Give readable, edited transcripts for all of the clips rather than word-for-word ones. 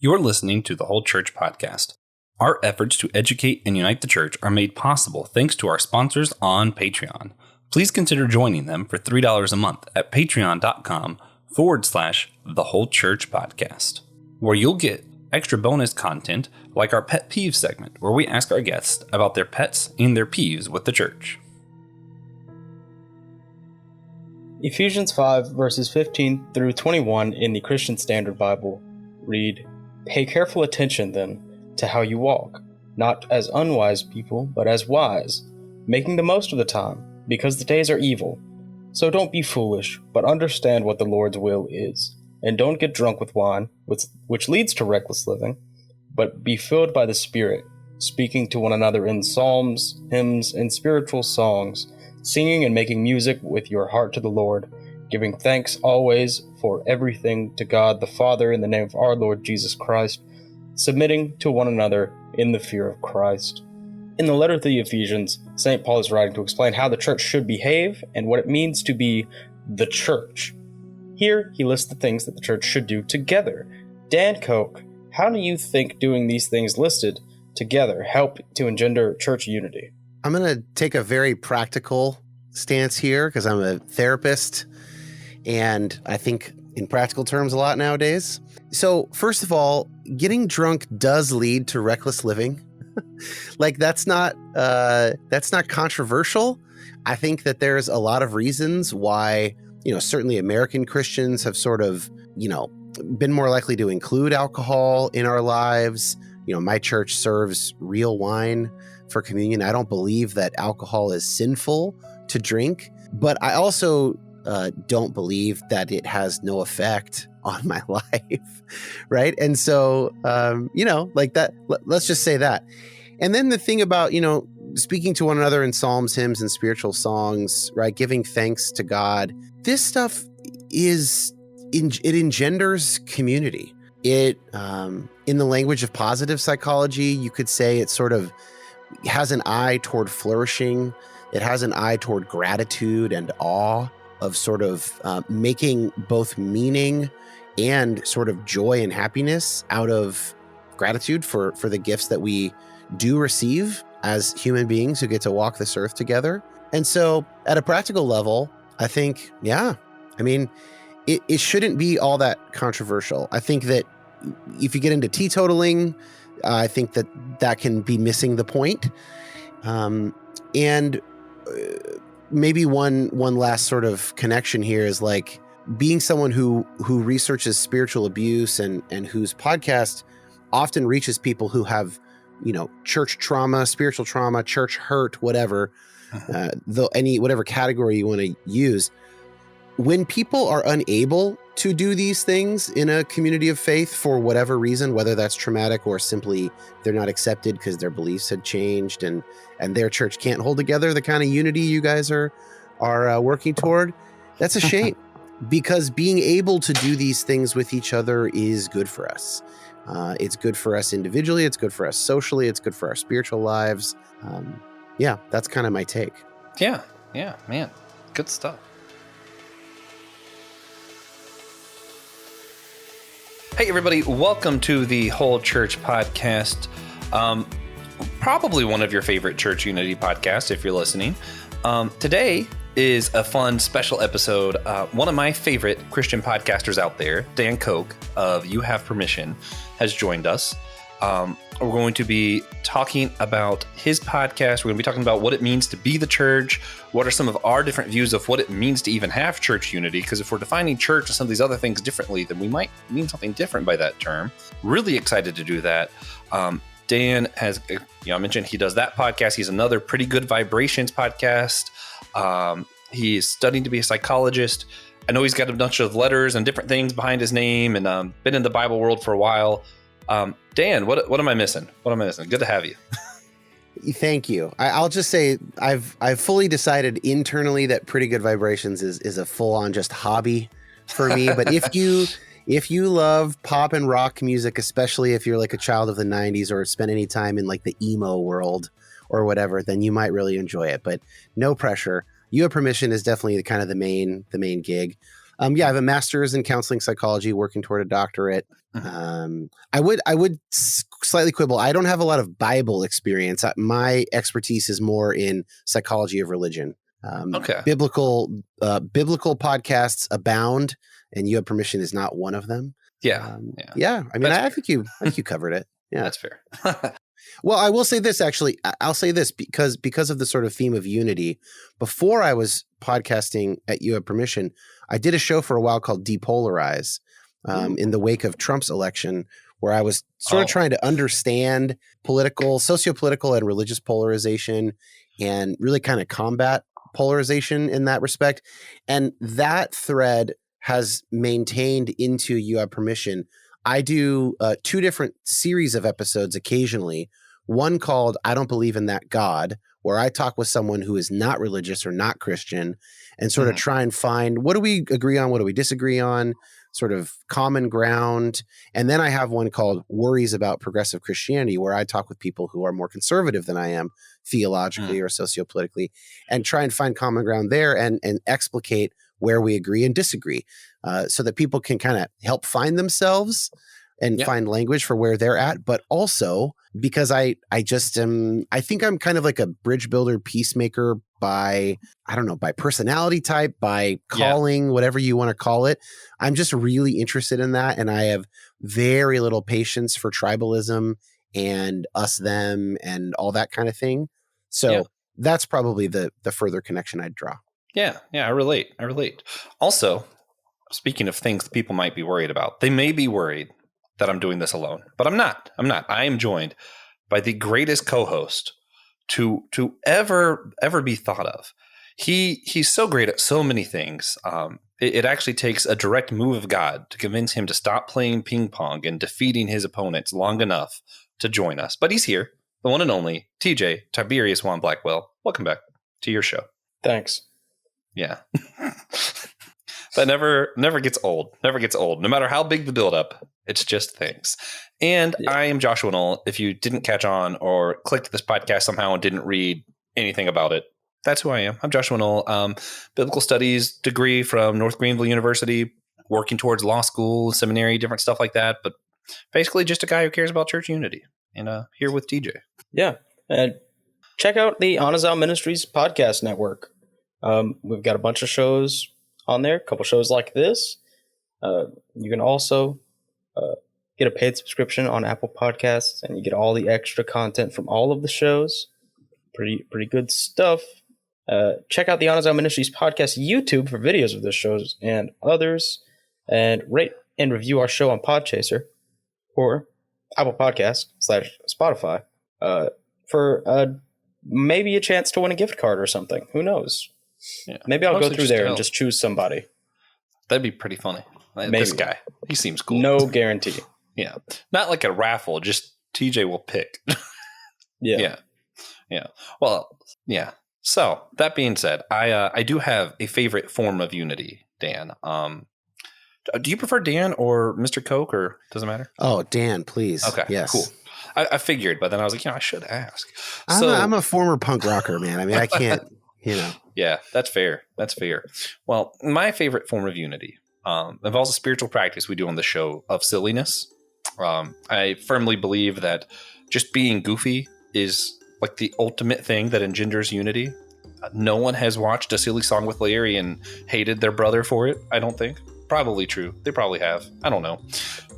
You're listening to the Whole Church Podcast. Our efforts to educate and unite the church are made possible thanks to our sponsors on Patreon. Please consider joining them for $3 a month at patreon.com/The Whole Church Podcast, where you'll get extra bonus content like our Pet Peeves segment, where we ask our guests about their pets and their peeves with the church. Ephesians 5 verses 15 through 21 in the Christian Standard Bible read, "Pay careful attention, then, to how you walk, not as unwise people, but as wise, making the most of the time, because the days are evil. So don't be foolish, but understand what the Lord's will is. And don't get drunk with wine, which leads to reckless living, but be filled by the Spirit, speaking to one another in psalms, hymns, and spiritual songs, singing and making music with your heart to the Lord, giving thanks always for everything to God the Father in the name of our Lord Jesus Christ, submitting to one another in the fear of Christ." In the letter to the Ephesians, St. Paul is writing to explain how the church should behave and what it means to be the church. Here, he lists the things that the church should do together. Dan Koch, how do you think doing these things listed together help to engender church unity? I'm going to take a very practical stance here because I'm a therapist and I think in practical terms a lot nowadays. So first of all, getting drunk does lead to reckless living. Like that's not controversial. I think that there's a lot of reasons why, certainly American Christians have sort of, been more likely to include alcohol in our lives. My church serves real wine for communion. I don't believe that alcohol is sinful to drink, but I also don't believe that it has no effect on my life, right? And so, like that, let's just say that. And then the thing about, speaking to one another in psalms, hymns, and spiritual songs, right? Giving thanks to God. This stuff it engenders community. It, in the language of positive psychology, you could say it sort of has an eye toward flourishing. It has an eye toward gratitude and awe of sort of making both meaning and sort of joy and happiness out of gratitude for the gifts that we do receive as human beings who get to walk this earth together. And so at a practical level, I think, it shouldn't be all that controversial. I think that if you get into teetotaling, I think that can be missing the point. And maybe one last sort of connection here is like being someone who researches spiritual abuse and whose podcast often reaches people who have, church trauma, spiritual trauma, church hurt, whatever, whatever category you want to use. When people are unable to do these things in a community of faith for whatever reason, whether that's traumatic or simply they're not accepted because their beliefs had changed and their church can't hold together the kind of unity you guys are working toward, that's a shame. Because being able to do these things with each other is good for us. It's good for us individually. It's good for us socially. It's good for our spiritual lives. That's kind of my take. Yeah, man. Good stuff. Hey, everybody. Welcome to the Whole Church Podcast. Probably one of your favorite church unity podcasts if you're listening. Today is a fun special episode. One of my favorite Christian podcasters out there, Dan Koch of You Have Permission, has joined us. We're going to be talking about his podcast. We're going to be talking about what it means to be the church. What are some of our different views of what it means to even have church unity? Because if we're defining church and some of these other things differently, then we might mean something different by that term. Really excited to do that. Dan has, I mentioned he does that podcast. He's another Pretty Good Vibrations podcast. He's studying to be a psychologist. I know he's got a bunch of letters and different things behind his name and been in the Bible world for a while. Dan, what am I missing? What am I missing? Good to have you. Thank you. I'll just say I've fully decided internally that Pretty Good Vibrations is a full on just hobby for me. But if you love pop and rock music, especially if you're like a child of the 90s or spent any time in like the emo world or whatever, then you might really enjoy it. But no pressure. You Have Permission is definitely the main gig. I have a master's in counseling psychology, working toward a doctorate. I would slightly quibble. I don't have a lot of Bible experience. My expertise is more in psychology of religion. Biblical podcasts abound, and You Have Permission is not one of them. Yeah. I mean, I think you covered it. Yeah, that's fair. Well, I will say this, actually. I'll say this because of the sort of theme of unity. Before I was podcasting at You Have Permission, I did a show for a while called Depolarize in the wake of Trump's election, where I was sort of trying to understand sociopolitical and religious polarization and really kind of combat polarization in that respect. And that thread has maintained into You Have Permission. I do 2 different series of episodes occasionally. One called I Don't Believe in That God, where I talk with someone who is not religious or not Christian and sort of try and find, what do we agree on? What do we disagree on? Sort of common ground. And then I have one called Worries About Progressive Christianity, where I talk with people who are more conservative than I am theologically or sociopolitically, and try and find common ground there and explicate where we agree and disagree, so that people can kind of help find themselves and find language for where they're at. But also because I think I'm kind of like a bridge builder, peacemaker by personality type, by calling, whatever you want to call it. I'm just really interested in that. And I have very little patience for tribalism and us, them, and all that kind of thing. So that's probably the further connection I'd draw. Yeah, I relate. Also, speaking of things that people might be worried about, they may be worried that I'm doing this alone, but I'm not. I am joined by the greatest co-host to ever be thought of. He's so great at so many things. It actually takes a direct move of God to convince him to stop playing ping pong and defeating his opponents long enough to join us. But he's here, the one and only TJ Tiberius Juan Blackwell. Welcome back to your show. Thanks. Yeah. That never gets old. Never gets old. No matter how big the buildup, it's just things. And I am Joshua Knoll. If you didn't catch on or clicked this podcast somehow and didn't read anything about it, that's who I am. I'm Joshua Knoll. Biblical studies degree from North Greenville University, working towards law school, seminary, different stuff like that. But basically just a guy who cares about church unity. And here with TJ. Yeah. And check out the Anazao Ministries podcast network. We've got a bunch of shows on there, a couple shows like this. You can also get a paid subscription on Apple Podcasts, and you get all the extra content from all of the shows. Pretty good stuff. Check out the Anazao Ministries podcast YouTube for videos of the shows and others, and rate and review our show on Podchaser or Apple Podcasts / Spotify for maybe a chance to win a gift card or something. Who knows? Yeah. Maybe I'll go through there and just choose somebody. That'd be pretty funny. Maybe. This guy, he seems cool. No guarantee. Yeah. Not like a raffle, just TJ will pick. Yeah. Well, yeah. So that being said, I do have a favorite form of unity, Dan. Do you prefer Dan or Mr. Coke, or doesn't matter? Oh, Dan, please. Okay, yes. Cool. I figured, but then I was like, I should ask. I'm a former punk rocker, man. I mean, I can't, Yeah, that's fair. Well, my favorite form of unity involves a spiritual practice we do on the show of silliness. I firmly believe that just being goofy is like the ultimate thing that engenders unity. No one has watched A Silly Song with Larry and hated their brother for it, I don't think. Probably true. They probably have. I don't know.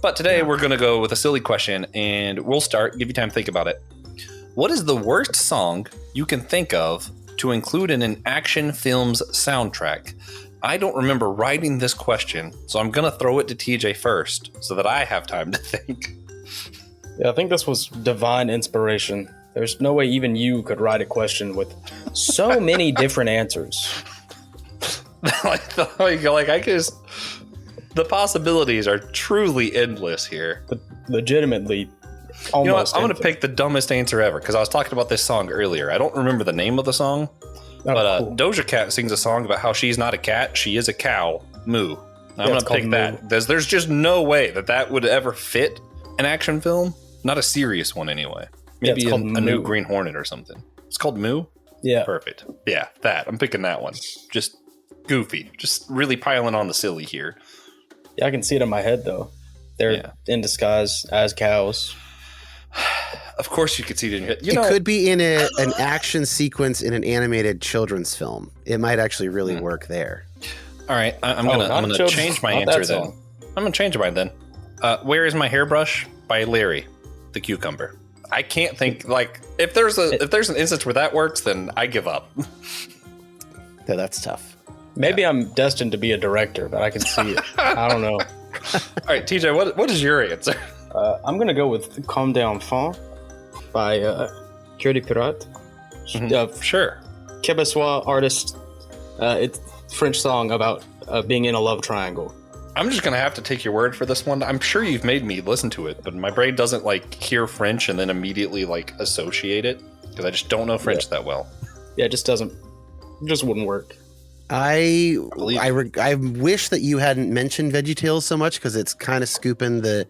But today we're going to go with a silly question, and we'll give you time to think about it. What is the worst song you can think of to include in an action film's soundtrack? I don't remember writing this question, so I'm going to throw it to TJ first so that I have time to think. Yeah, I think this was divine inspiration. There's no way even you could write a question with so many different answers. The possibilities are truly endless here. But legitimately, almost. You know what? I'm going to pick the dumbest answer ever because I was talking about this song earlier. I don't remember the name of the song, but cool. Doja Cat sings a song about how she's not a cat, she is a cow. Moo. I'm going to pick that. There's just no way that would ever fit an action film. Not a serious one anyway. Maybe a new Green Hornet or something. It's called Moo? Yeah. Perfect. Yeah, that. I'm picking that one. Just goofy. Just really piling on the silly here. Yeah, I can see it in my head, though. They're in disguise as cows. Of course you could see it in your head. It could be in an action sequence in an animated children's film. It might actually really work there. All right, I'm gonna change my answer then. I'm gonna change mine then. Where is my hairbrush by Larry, the cucumber? I can't think if there's an instance where that works, then I give up. Yeah, that's tough. Maybe I'm destined to be a director, but I can see it. I don't know. All right, TJ, what is your answer? I'm gonna go with "Comme des Enfants" by Cœur de Pirate. Sure. Québécois artist. It's a French song about being in a love triangle. I'm just gonna have to take your word for this one. I'm sure you've made me listen to it, but my brain doesn't hear French and then immediately associate it because I just don't know French that well. Yeah, it just wouldn't work. I wish that you hadn't mentioned VeggieTales so much because it's kind of scooping the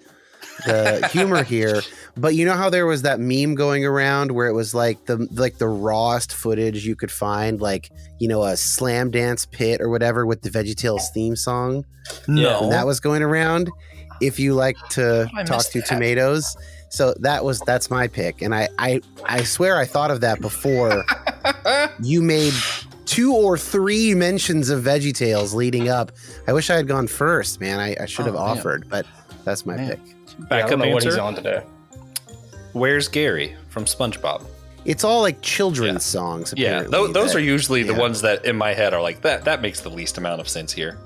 humor here. But you know how there was that meme going around where it was the rawest footage you could find, a slam dance pit or whatever with the VeggieTales theme song. No, and that was going around. If you like to talk to tomatoes, so that's my pick, and I swear I thought of that before you made 2 or 3 mentions of VeggieTales leading up. I wish I had gone first, man. I should have offered, but that's my pick. I don't know what he's on today. Where's Gary from SpongeBob? It's all children's songs. Apparently, those are usually the ones that in my head are that makes the least amount of sense here.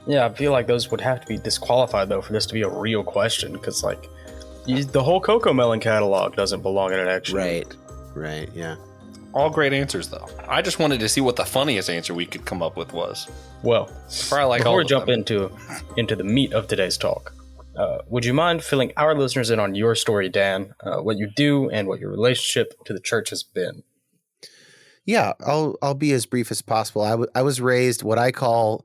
Yeah, I feel like those would have to be disqualified though for this to be a real question because the whole Coco Melon catalog doesn't belong in an action. Right, yeah. All great answers though. I just wanted to see what the funniest answer we could come up with was. Well, before we jump into the meat of today's talk, would you mind filling our listeners in on your story, Dan? What you do and what your relationship to the church has been? Yeah, I'll be as brief as possible. I was raised what I call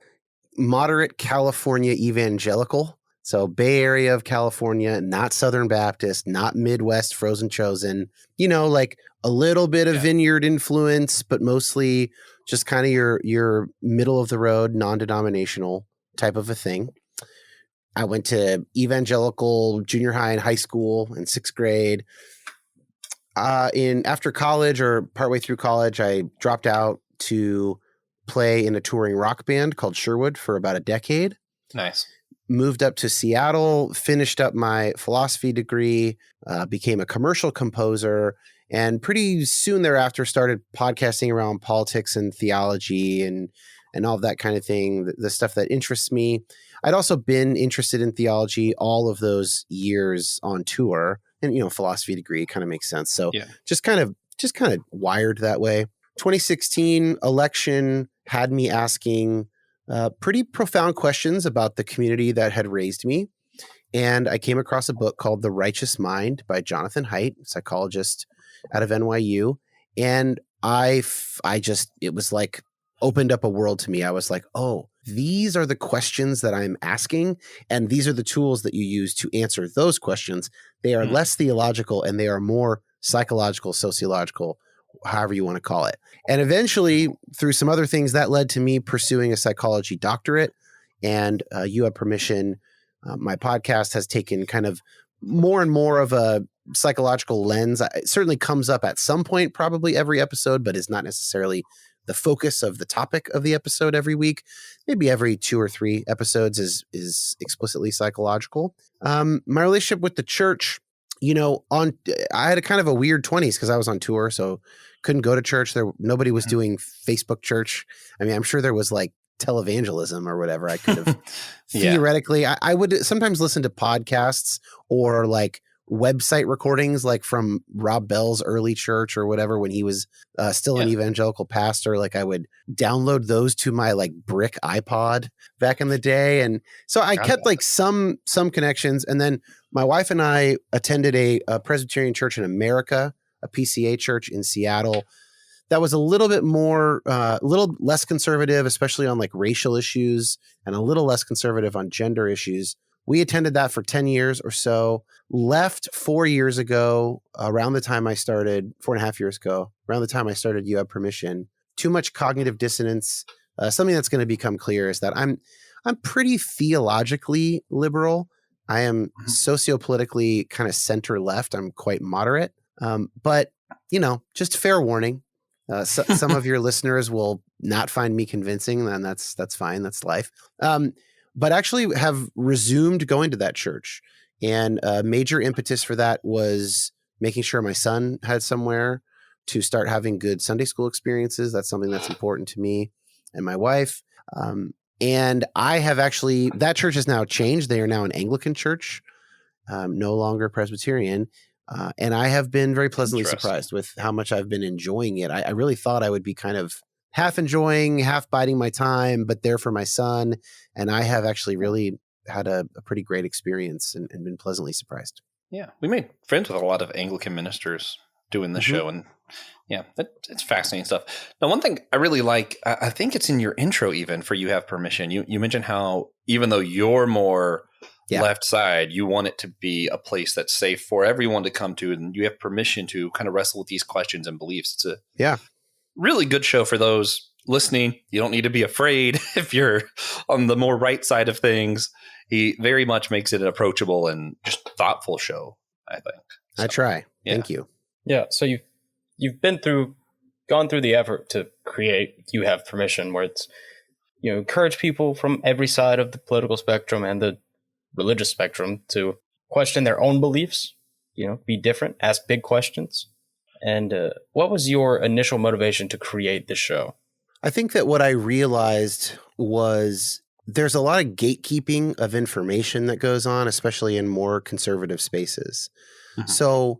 moderate California evangelical. So Bay Area of California, not Southern Baptist, not Midwest frozen chosen, a little bit of vineyard influence, but mostly just kind of your middle of the road, non-denominational type of a thing. I went to evangelical junior high and high school in 6th grade. After college or partway through college, I dropped out to play in a touring rock band called Sherwood for about a decade. Nice. Moved up to Seattle, finished up my philosophy degree, became a commercial composer, and pretty soon thereafter started podcasting around politics and theology and all of that kind of thing, the stuff that interests me. I'd also been interested in theology all of those years on tour, and philosophy degree kind of makes sense. So just kind of wired that way. 2016 election had me asking pretty profound questions about the community that had raised me. And I came across a book called The Righteous Mind by Jonathan Haidt, psychologist out of NYU. And it was opened up a world to me. I was like, oh, these are the questions that I'm asking. And these are the tools that you use to answer those questions. They are less theological and they are more psychological, sociological, however you want to call it. And eventually, through some other things, that led to me pursuing a psychology doctorate. And You Have Permission, my podcast has taken kind of more and more of a psychological lens. It certainly comes up at some point, probably every episode, but is not necessarily the focus of the topic of the episode every week. Maybe every 2 or 3 episodes is explicitly psychological. My relationship with the church, I had a kind of a weird 20s because I was on tour, so couldn't go to church. Nobody was doing Facebook church. I mean, I'm sure there was televangelism or whatever. I could have theoretically, I would sometimes listen to podcasts or website recordings from Rob Bell's early church or whatever when he was still an evangelical pastor. I would download those to my brick iPod back in the day. And so I kept some connections. And then my wife and I attended a Presbyterian church in America, a PCA church in Seattle that was a little bit more, a little less conservative, especially on like racial issues, and a little less conservative on gender issues. We attended that for 10 years or so, left 4 years ago, around the time I started, 4.5 years ago, around the time I started You Have Permission. Too much cognitive dissonance. Something that's going to become clear is that I'm pretty theologically liberal, I am sociopolitically kind of center left. I'm quite moderate. But, just fair warning. Some of your listeners will not find me convincing, and that's fine. That's life. But actually have resumed going to that church. And a major impetus for that was making sure my son had somewhere to start having good Sunday school experiences. That's something that's important to me and my wife. And I have actually, that church has now changed. They are now an Anglican church, no longer Presbyterian. And I have been very pleasantly surprised with how much I've been enjoying it. I really thought I would be kind of half enjoying, half biding my time, but there for my son. And I have actually really had a pretty great experience and been pleasantly surprised. Yeah. We made friends with a lot of Anglican ministers doing the show. And yeah, it's fascinating stuff. Now, one thing I really like, I think it's in your intro even for You Have Permission. You mentioned how even though you're more left side, you want it to be a place that's safe for everyone to come to, and you have permission to kind of wrestle with these questions and beliefs. It's a really good show for those listening. You don't need to be afraid if you're on the more right side of things. He very much makes it an approachable and just thoughtful show, I think. So, I try. Thank you. Yeah. So you've gone through the effort to create You Have Permission, where it's, encourage people from every side of the political spectrum and the religious spectrum to question their own beliefs, be different, ask big questions. And what was your initial motivation to create this show? I think that what I realized was there's a lot of gatekeeping of information that goes on, especially in more conservative spaces. Mm-hmm. So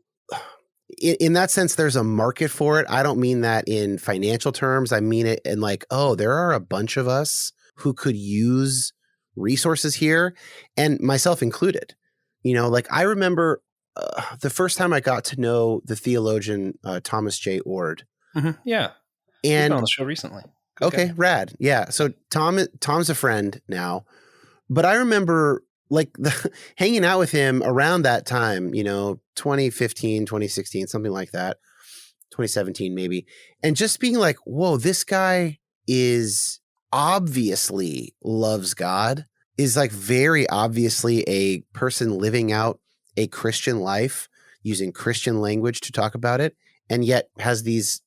in that sense, there's a market for it. I don't mean that in financial terms. I mean it in there are a bunch of us who could use resources here, and myself included. I remember the first time I got to know the theologian Thomas J. Oord. Mm-hmm. Yeah. And he's been on the show recently. Okay, rad. Yeah. So Tom's a friend now, but I remember hanging out with him around that time, 2015, 2016, something like that, 2017 maybe, and just being like, whoa, this guy is obviously loves God, is very obviously a person living out a Christian life, using Christian language to talk about it, and yet has these,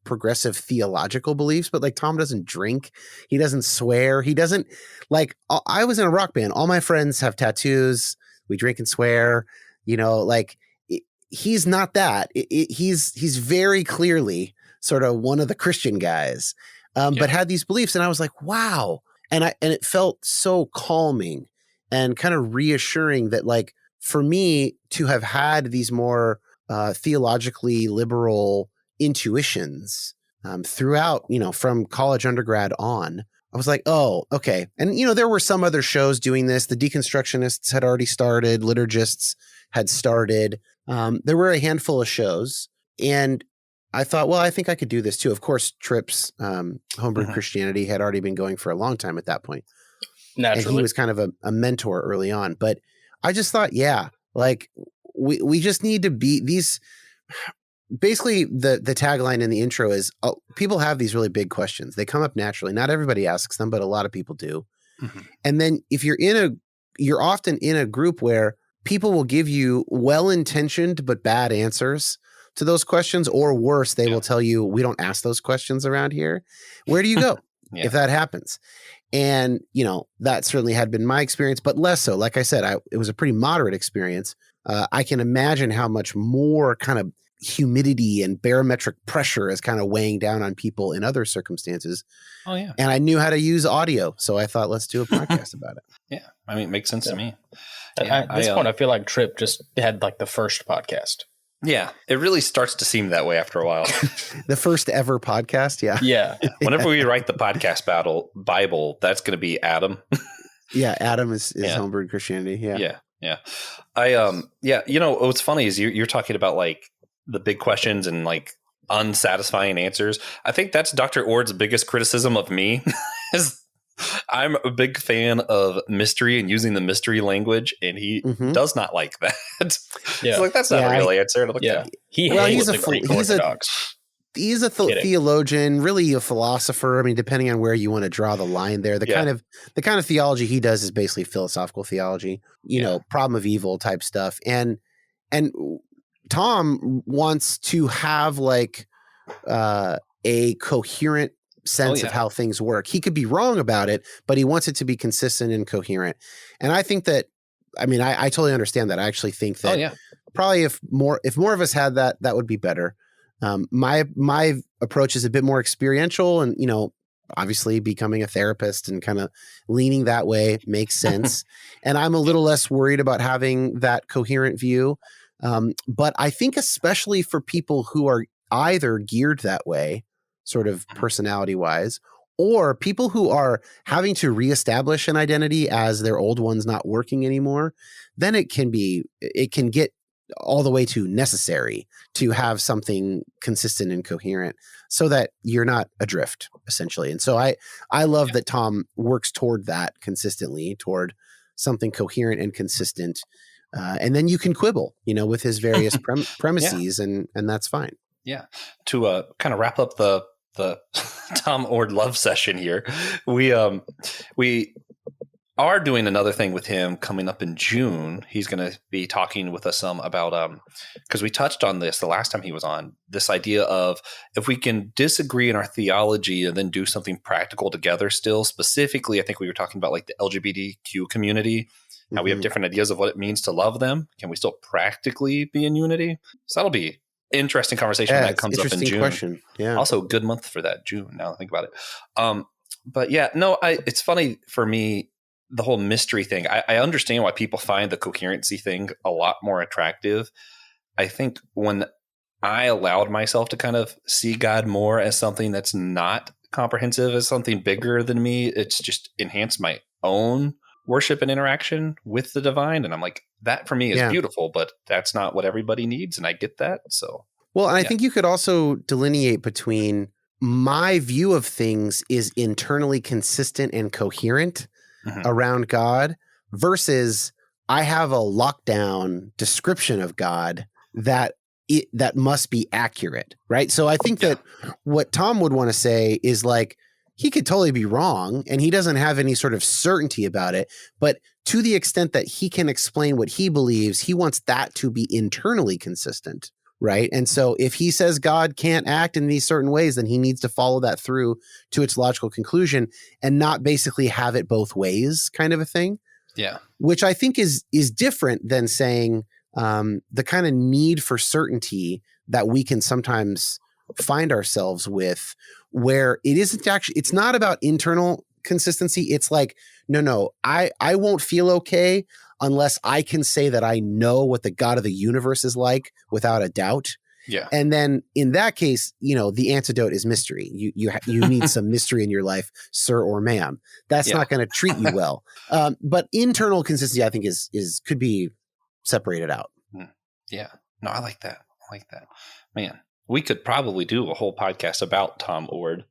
progressive theological beliefs. But Tom doesn't drink. He doesn't swear. He doesn't I was in a rock band. All my friends have tattoos. We drink and swear, he's not that. He's very clearly sort of one of the Christian guys, but had these beliefs. And I was like, wow. And it felt so calming and kind of reassuring that for me to have had these more theologically liberal intuitions throughout, from college, undergrad on, I was like, oh, okay. And, there were some other shows doing this. The Deconstructionists had already started. Liturgists had started. There were a handful of shows. And I thought, well, I think I could do this too. Of course, Tripp's Homebrew Christianity had already been going for a long time at that point. Naturally. And he was kind of a mentor early on. But I just thought, we just need to be these. Basically, the tagline in the intro is people have these really big questions. They come up naturally. Not everybody asks them, but a lot of people do. Mm-hmm. And then if you're often in a group where people will give you well-intentioned but bad answers to those questions, or worse, they will tell you, we don't ask those questions around here. Where do you go if that happens? And, that certainly had been my experience, but less so. Like I said, it was a pretty moderate experience. I can imagine how much more kind of humidity and barometric pressure is kind of weighing down on people in other circumstances. Oh, yeah. And I knew how to use audio. So I thought, let's do a podcast about it. Yeah. I mean, it makes sense to me. At this point, I feel like Tripp just had the first podcast. Yeah. It really starts to seem that way after a while. The first ever podcast. Yeah. Yeah. Whenever we write the podcast Bible, that's going to be Adam. Yeah. Adam is Homebrew Christianity. Yeah. Yeah. Yeah. What's funny is you're talking about the big questions and unsatisfying answers. I think that's Dr. Oord's biggest criticism of me is I'm a big fan of mystery and using the mystery language, and he does not like that. Yeah. He's that's not a real answer. And he hates the Greek Orthodox. He's a Kidding. theologian, really a philosopher. I mean, depending on where you want to draw the line there, the kind of theology he does is basically philosophical theology, problem of evil type stuff. And Tom wants to have like a coherent sense of how things work. He could be wrong about it, but he wants it to be consistent and coherent. And I think that, I mean, I totally understand that. I actually think that probably if more of us had that, that would be better. My approach is a bit more experiential, and obviously becoming a therapist and kind of leaning that way makes sense. And I'm a little less worried about having that coherent view. But I think especially for people who are either geared that way, sort of personality wise, or people who are having to reestablish an identity as their old one's not working anymore, then it can get all the way to necessary to have something consistent and coherent so that you're not adrift, essentially. And so I love that Tom works toward that consistently, toward something coherent and consistent. And then you can quibble, with his various premises, and that's fine. Yeah. To kind of wrap up the Tom Oord love session here, we are doing another thing with him coming up in June. He's going to be talking with us some about because we touched on this the last time he was on, this idea of if we can disagree in our theology and then do something practical together still. Specifically, I think we were talking about like the LGBTQ community, how we have different ideas of what it means to love them. Can we still practically be in unity? So that'll be interesting conversation when that comes up in June. Question. Yeah. Also a good month for that, June, now I think about it. But yeah, no, it's funny for me, the whole mystery thing. I understand why people find the coherency thing a lot more attractive. I think when I allowed myself to kind of see God more as something that's not comprehensive, as something bigger than me, it's just enhanced my own worship and interaction with the divine. And I'm like, that for me is beautiful, but that's not what everybody needs. And I get that. So, well, and I think you could also delineate between my view of things is internally consistent and coherent around God versus I have a lockdown description of God that must be accurate, right? So I think that what Tom would want to say is like, he could totally be wrong and he doesn't have any sort of certainty about it, but to the extent that he can explain what he believes, he wants that to be internally consistent, right? And so if he says God can't act in these certain ways, then he needs to follow that through to its logical conclusion and not basically have it both ways kind of a thing. Yeah. Which I think is different than saying the kind of need for certainty that we can sometimes find ourselves with, where it isn't actually, it's not about internal consistency. It's like, no, I won't feel okay unless I can say that I know what the God of the universe is like without a doubt. Yeah. And then in that case, the antidote is mystery. You need some mystery in your life, sir or ma'am. That's not going to treat you well. But internal consistency, I think, is could be separated out. Yeah. No, I like that. Man, we could probably do a whole podcast about Tom Oord.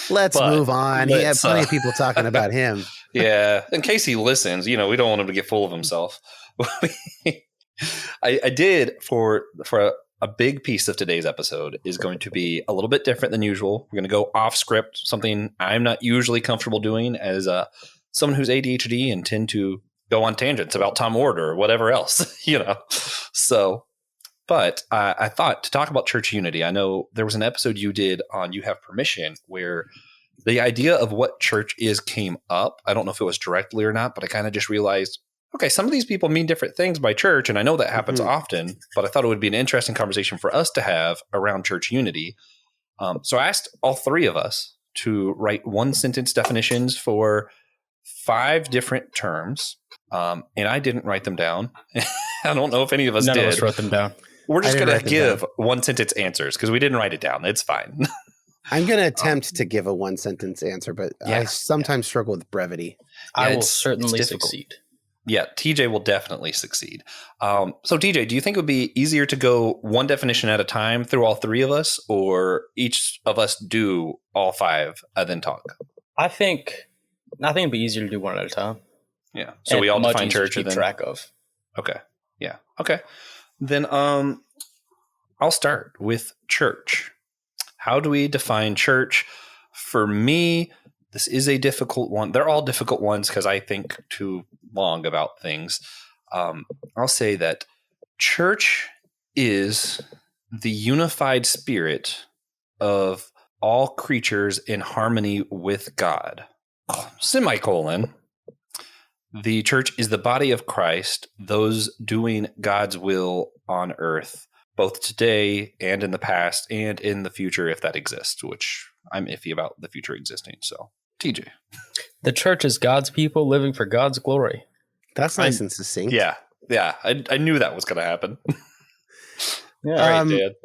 Let's move on. He had plenty of people talking about him. Yeah. In case he listens, we don't want him to get full of himself. I did for a big piece of today's episode is going to be a little bit different than usual. We're going to go off script, something I'm not usually comfortable doing as someone who's ADHD and tend to go on tangents about Tom Oord or whatever else, So, but I thought to talk about church unity. I know there was an episode you did on You Have Permission where the idea of what church is came up. I don't know if it was directly or not, but I kind of just realized, okay, some of these people mean different things by church, and I know that happens often, but I thought it would be an interesting conversation for us to have around church unity. So I asked all three of us to write one sentence definitions for 5 different terms, and I didn't write them down. I don't know if any of us did. None of us wrote them down. We're just going to give one sentence answers because we didn't write it down. It's fine. I'm going to attempt to give a one sentence answer, but I sometimes struggle with brevity. I will certainly succeed. Yeah, TJ will definitely succeed. So TJ, do you think it would be easier to go one definition at a time through all 3 of us, or each of us do all 5 and then talk? I think it'd be easier to do one at a time. Yeah. So we all define church to keep track of. Okay. Yeah. Okay. Then I'll start with church. How do we define church? For me, this is a difficult one. They're all difficult ones because I think too long about things. I'll say that church is the unified spirit of all creatures in harmony with God. Semicolon. The church is the body of Christ, those doing God's will on earth, both today and in the past and in the future, if that exists, which I'm iffy about the future existing. So, TJ. The church is God's people living for God's glory. That's nice and succinct. Yeah. I knew that was going to happen. Yeah. All right,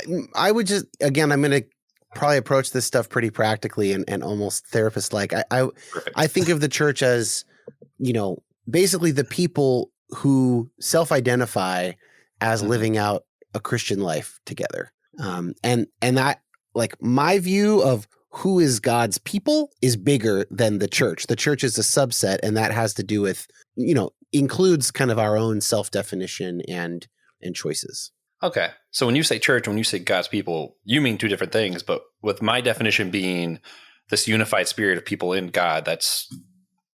Dan. I would just, again, I'm going to probably approach this stuff pretty practically and almost therapist-like. I think of the church as, basically the people who self-identify as living out a Christian life together. And that, like, my view of who is God's people is bigger than the church. The church is a subset, and that has to do with, includes kind of our own self-definition and choices. Okay. So when you say church, when you say God's people, you mean two different things. But with my definition being this unified spirit of people in God, that's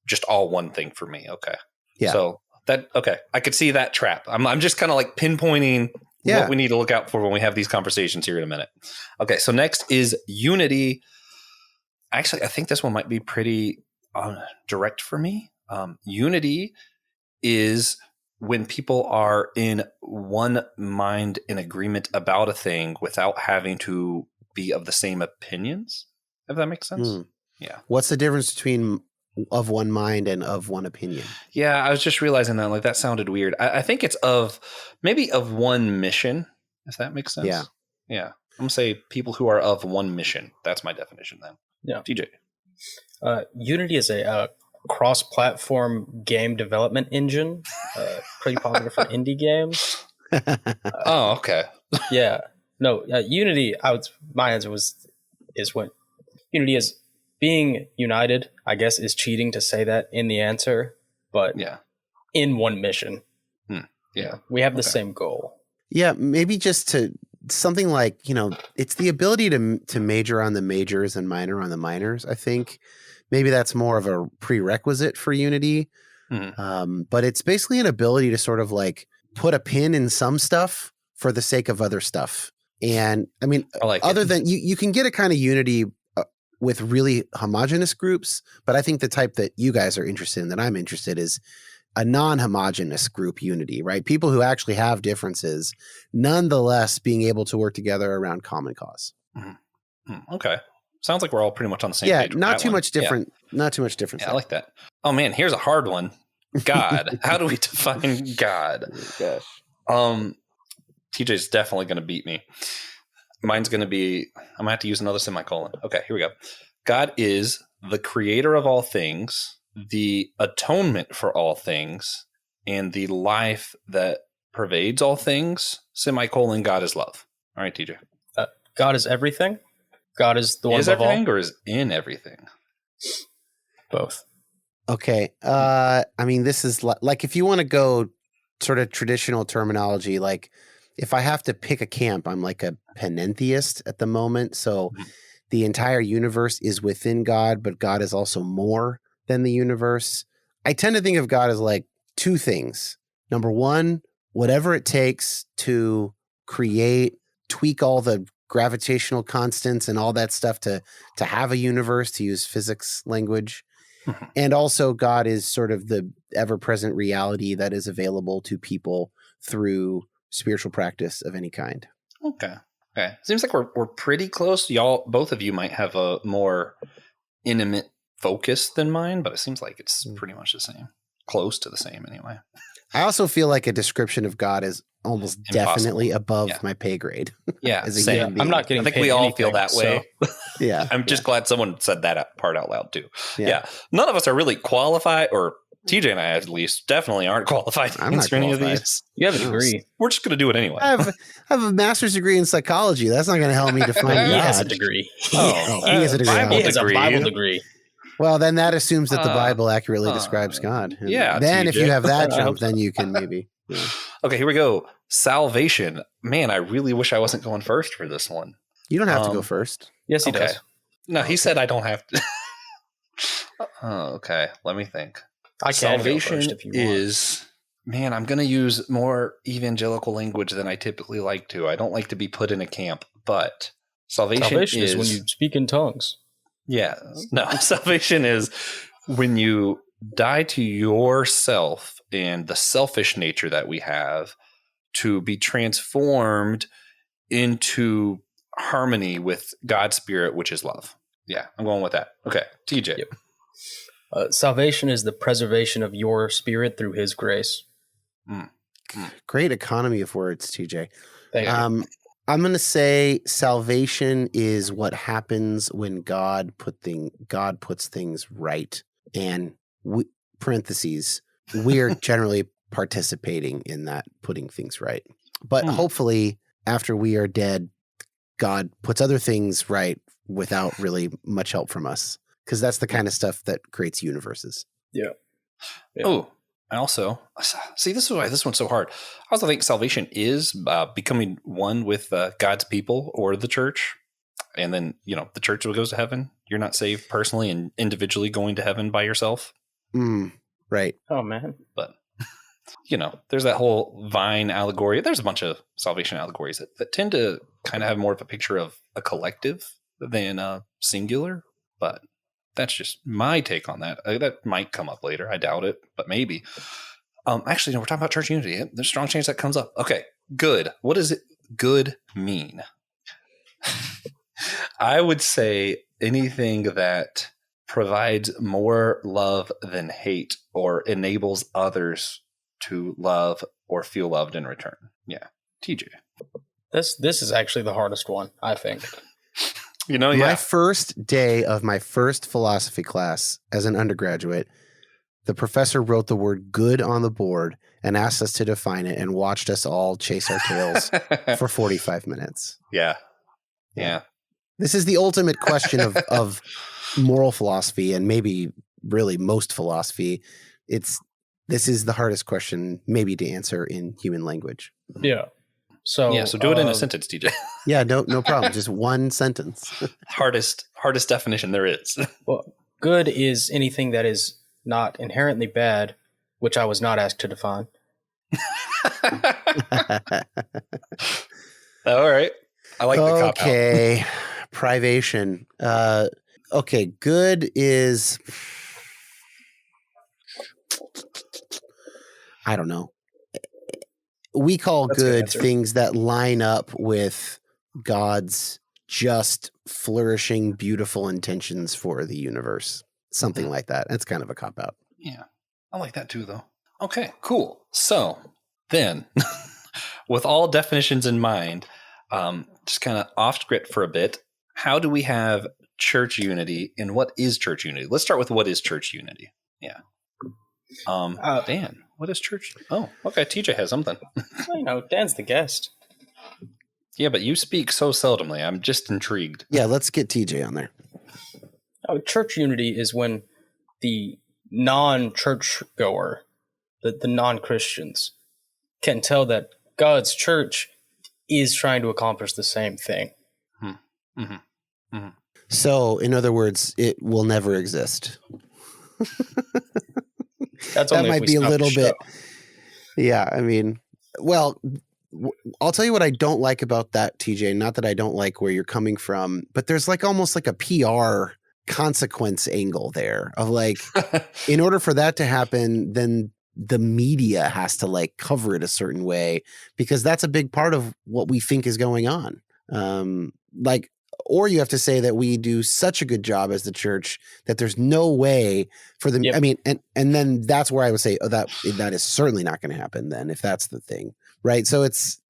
just all one thing for me. Okay. Yeah. So I could see that trap. I'm just kind of like pinpointing what we need to look out for when we have these conversations here in a minute. Okay. So next is unity. Actually, I think this one might be pretty direct for me. Unity is when people are in one mind in agreement about a thing without having to be of the same opinions, if that makes sense. Yeah. What's the difference between of one mind and of one opinion? Yeah, I was just realizing that, like, that sounded weird. I think it's of one mission, if that makes sense. Yeah. I'm going to say people who are of one mission. That's my definition then. Yeah. TJ. Unity is a cross-platform game development engine, pretty popular for indie games. Oh, okay. Yeah. No, Unity, my answer is when Unity is being united, I guess, is cheating to say that in the answer, but in one mission. Yeah. We have the same goal. Yeah, maybe just to something like, it's the ability to major on the majors and minor on the minors. I think maybe that's more of a prerequisite for unity. But it's basically an ability to sort of like put a pin in some stuff for the sake of other stuff. And I mean, other than you can get a kind of unity with really homogenous groups, but I think the type that you guys are interested in, that I'm interested, is a non-homogenous group unity, right? People who actually have differences, nonetheless being able to work together around common cause. Okay. Sounds like we're all pretty much on the same page. Not too much different. Not too much difference. Yeah, I like that. Oh man, here's a hard one. God. How do we define God? Gosh. TJ's definitely going to beat me. Mine's going to be, I'm going to have to use another semicolon. Okay, here we go. God is the creator of all things, the atonement for all things, and the life that pervades all things. Semicolon, God is love. All right, TJ. God is everything. God is the one above all. Is everything or is in everything? Both. Okay. I mean, this is like if you want to go sort of traditional terminology, like if I have to pick a camp, I'm like a panentheist at the moment. So the entire universe is within God, but God is also more than the universe. I tend to think of God as like two things. Number one, whatever it takes to create, tweak all the gravitational constants and all that stuff to have a universe, to use physics language. And also God is sort of the ever-present reality that is available to people through spiritual practice of any kind. Okay. Seems like we're pretty close. Both of you might have a more intimate focus than mine, but it seems like it's pretty much the same. Close to the same anyway. I also feel like a description of God is almost definitely above my pay grade. Yeah, as a same. human being. I'm not getting I think paid we all anything, feel that way. Yeah. I'm just glad someone said that part out loud too. Yeah. None of us are really qualified, or TJ and I at least definitely aren't qualified to answer any of these. You have a degree. We're just going to do it anyway. I have a master's degree in psychology. That's not going to help me define God. He has a degree. He has a degree. He has a Bible degree. Well, then that assumes that the Bible accurately describes God. And then TJ. if you have that jump, then you can maybe. Yeah. Okay, here we go. Salvation. Man, I really wish I wasn't going first for this one. You don't have to go first. Yes, he Okay. does. No, he said I don't have to. Oh, okay. Let me think. I can Salvation go first if you want. is, man, I'm going to use more evangelical language than I typically like to. I don't like to be put in a camp, but salvation is when you speak in tongues. Yeah. No, salvation is when you die to yourself and the selfish nature that we have to be transformed into harmony with God's spirit, which is love. Yeah, I'm going with that. Okay, TJ. Yep. Salvation is the preservation of your spirit through his grace. Great economy of words, TJ. Thank you. I'm going to say salvation is what happens when God puts things right. And parentheses, we're generally participating in that putting things right. But hopefully after we are dead, God puts other things right without really much help from us. Because that's the kind of stuff that creates universes. Yeah. Oh, I also see, this is why this one's so hard. I also think salvation is becoming one with God's people or the church. And then, the church goes to heaven. You're not saved personally and individually going to heaven by yourself. Right. Oh, man. But, there's that whole vine allegory. There's a bunch of salvation allegories that tend to kind of have more of a picture of a collective than a singular. But that's just my take on that. That might come up later. I doubt it, but maybe. Actually, no, we're talking about church unity. There's a strong chance that comes up. Okay, good. What does it good mean? I would say anything that provides more love than hate or enables others to love or feel loved in return. Yeah. TJ. This is actually the hardest one, I think. My first day of my first philosophy class as an undergraduate, the professor wrote the word good on the board and asked us to define it and watched us all chase our tails for 45 minutes. Yeah. This is the ultimate question of moral philosophy and maybe really most philosophy. This is the hardest question maybe to answer in human language. Yeah. So do it in a sentence, TJ. Yeah, no problem. Just one sentence. Hardest definition there is. Well, good is anything that is not inherently bad, which I was not asked to define. All right. I like the cop out. Okay. Privation. Okay. Good is, I don't know. We call good things that line up with God's just flourishing, beautiful intentions for the universe. Something like that. That's kind of a cop-out. Yeah. I like that too, though. Okay, cool. So then, with all definitions in mind, just kind of off script for a bit, how do we have church unity and what is church unity? Let's start with what is church unity. Yeah. Dan, what is church? Oh, okay. TJ has something. Dan's the guest. Yeah, but you speak so seldomly. I'm just intrigued. Yeah, let's get TJ on there. Church unity is when the non-church goer, the non-Christians, can tell that God's church is trying to accomplish the same thing. So, in other words, it will never exist. That might be a little bit. Yeah, I mean, well, I'll tell you what I don't like about that, TJ. Not that I don't like where you're coming from, but there's almost like a PR consequence angle there of in order for that to happen, then the media has to cover it a certain way because that's a big part of what we think is going on. Or you have to say that we do such a good job as the church that there's no way for them. Yep. I mean, and then that's where I would say, that is certainly not going to happen then if that's the thing. Right. So it's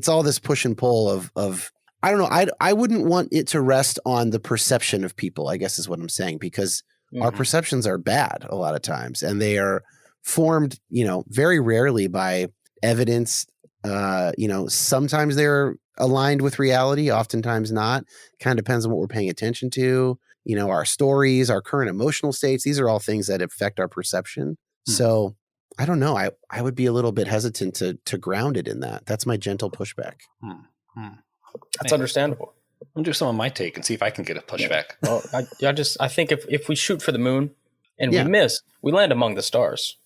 all this push and pull of, I don't know. I wouldn't want it to rest on the perception of people, I guess is what I'm saying, because our perceptions are bad a lot of times and they are formed, very rarely by evidence. Sometimes they're aligned with reality, oftentimes not. Kind of depends on what we're paying attention to. Our stories, our current emotional states, these are all things that affect our perception. So I don't know. I would be a little bit hesitant to ground it in that. That's my gentle pushback. That's understandable. I'll do some of my take and see if I can get a pushback. Well, I think if we shoot for the moon and Yeah. we miss, we land among the stars.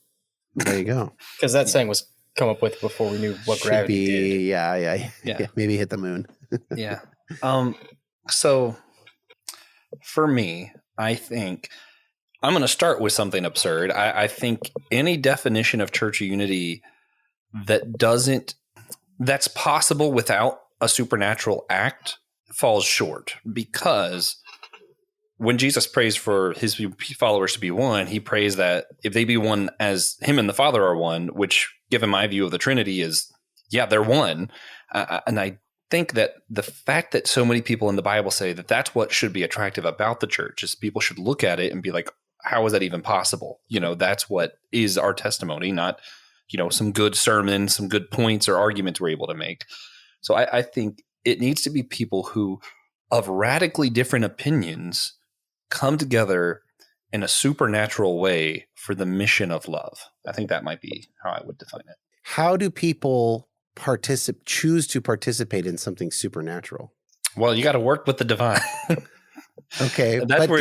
There you go. Because that saying was come up with before we knew what Should gravity did. be, yeah. Maybe hit the moon. Yeah. So for me, I think I'm going to start with something absurd. I think any definition of church unity that's possible without a supernatural act falls short, because when Jesus prays for his followers to be one, he prays that if they be one as him and the Father are one, which given my view of the Trinity is, yeah, they're one. And I think that the fact that so many people in the Bible say that that's what should be attractive about the church is people should look at it and be like, how is that even possible? That's what is our testimony, not, some good sermon, some good points or arguments we're able to make. So I think it needs to be people who, of radically different opinions, come together in a supernatural way for the mission of love. I think that might be how I would define it. How do people choose to participate in something supernatural? Well, you got to work with the divine. Okay, That's but where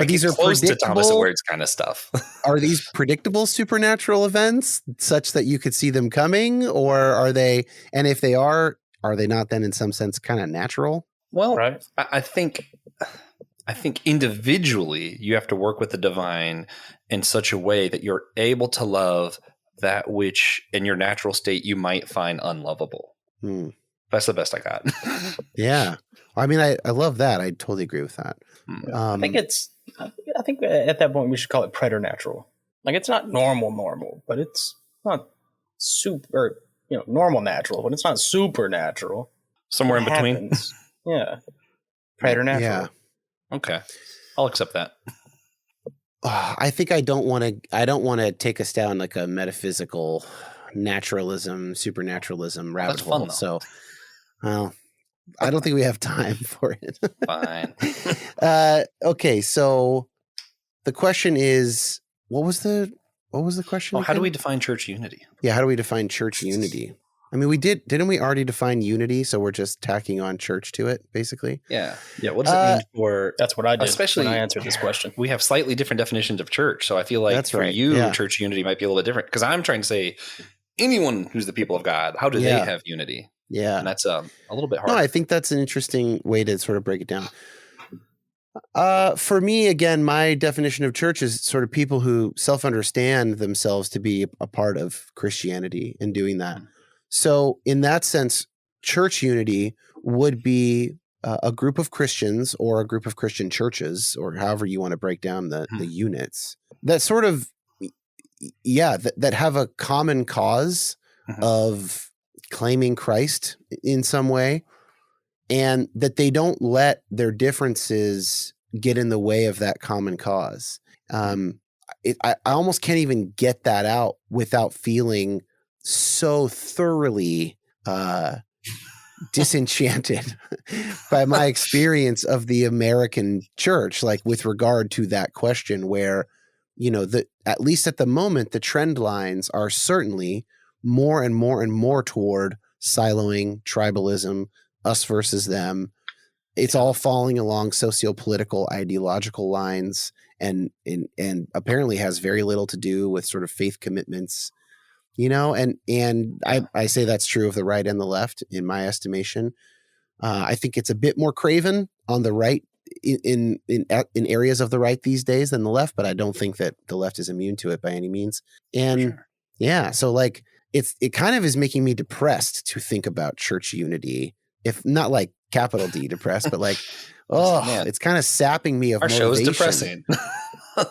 I these get are close to Thomas predictable? Edwards kind of stuff. Are these predictable supernatural events such that you could see them coming, or are they? And if they are they not then in some sense kind of natural? Well, Right. I think individually you have to work with the divine in such a way that you're able to love that which in your natural state you might find unlovable. Hmm. That's the best I got. Yeah, I mean, I love that. I totally agree with that. I think at that point we should call it preternatural. Like it's not normal, but it's not super, normal natural, but it's not supernatural. Somewhere in It between. happens. Yeah. Preternatural. Yeah. Okay. I'll accept that. I think I don't want to take us down like a metaphysical naturalism, supernaturalism rabbit That's fun, hole. though. So, well, I don't think we have time for it. Fine. Okay, so the question is, what was the question? Well, how do again? we define church unity? Yeah, how do we define church unity? I mean, didn't we already define unity? So we're just tacking on church to it, basically. Yeah. Yeah. What does it mean for That's what I did Especially- when I answered this question. we have slightly different definitions of church. So I feel like That's for right, you, yeah. church unity might be a little bit different, because I'm trying to say anyone who's the people of God, how do Yeah. they have unity? Yeah. And that's a little bit hard. No, I think that's an interesting way to sort of break it down. For me, again, my definition of church is sort of people who self-understand themselves to be a part of Christianity and doing that. So in that sense, church unity would be a group of Christians or a group of Christian churches, or however you want to break down the units, that sort of, that have a common cause Mhm. of claiming Christ in some way, and that they don't let their differences get in the way of that common cause. I almost can't even get that out without feeling so thoroughly disenchanted by my experience of the American church, like with regard to that question, where, at least at the moment, the trend lines are certainly more and more and more toward siloing, tribalism, us versus them. It's all falling along socio-political, ideological lines, and apparently has very little to do with sort of faith commitments, and I say that's true of the right and the left, in my estimation. I think it's a bit more craven on the right in areas of the right these days than the left, but I don't think that the left is immune to it by any means. And Sure. yeah, so like it kind of is making me depressed to think about church unity, if not like capital D depressed, but like, Man. it's kind of sapping me of Our show is motivation. depressing.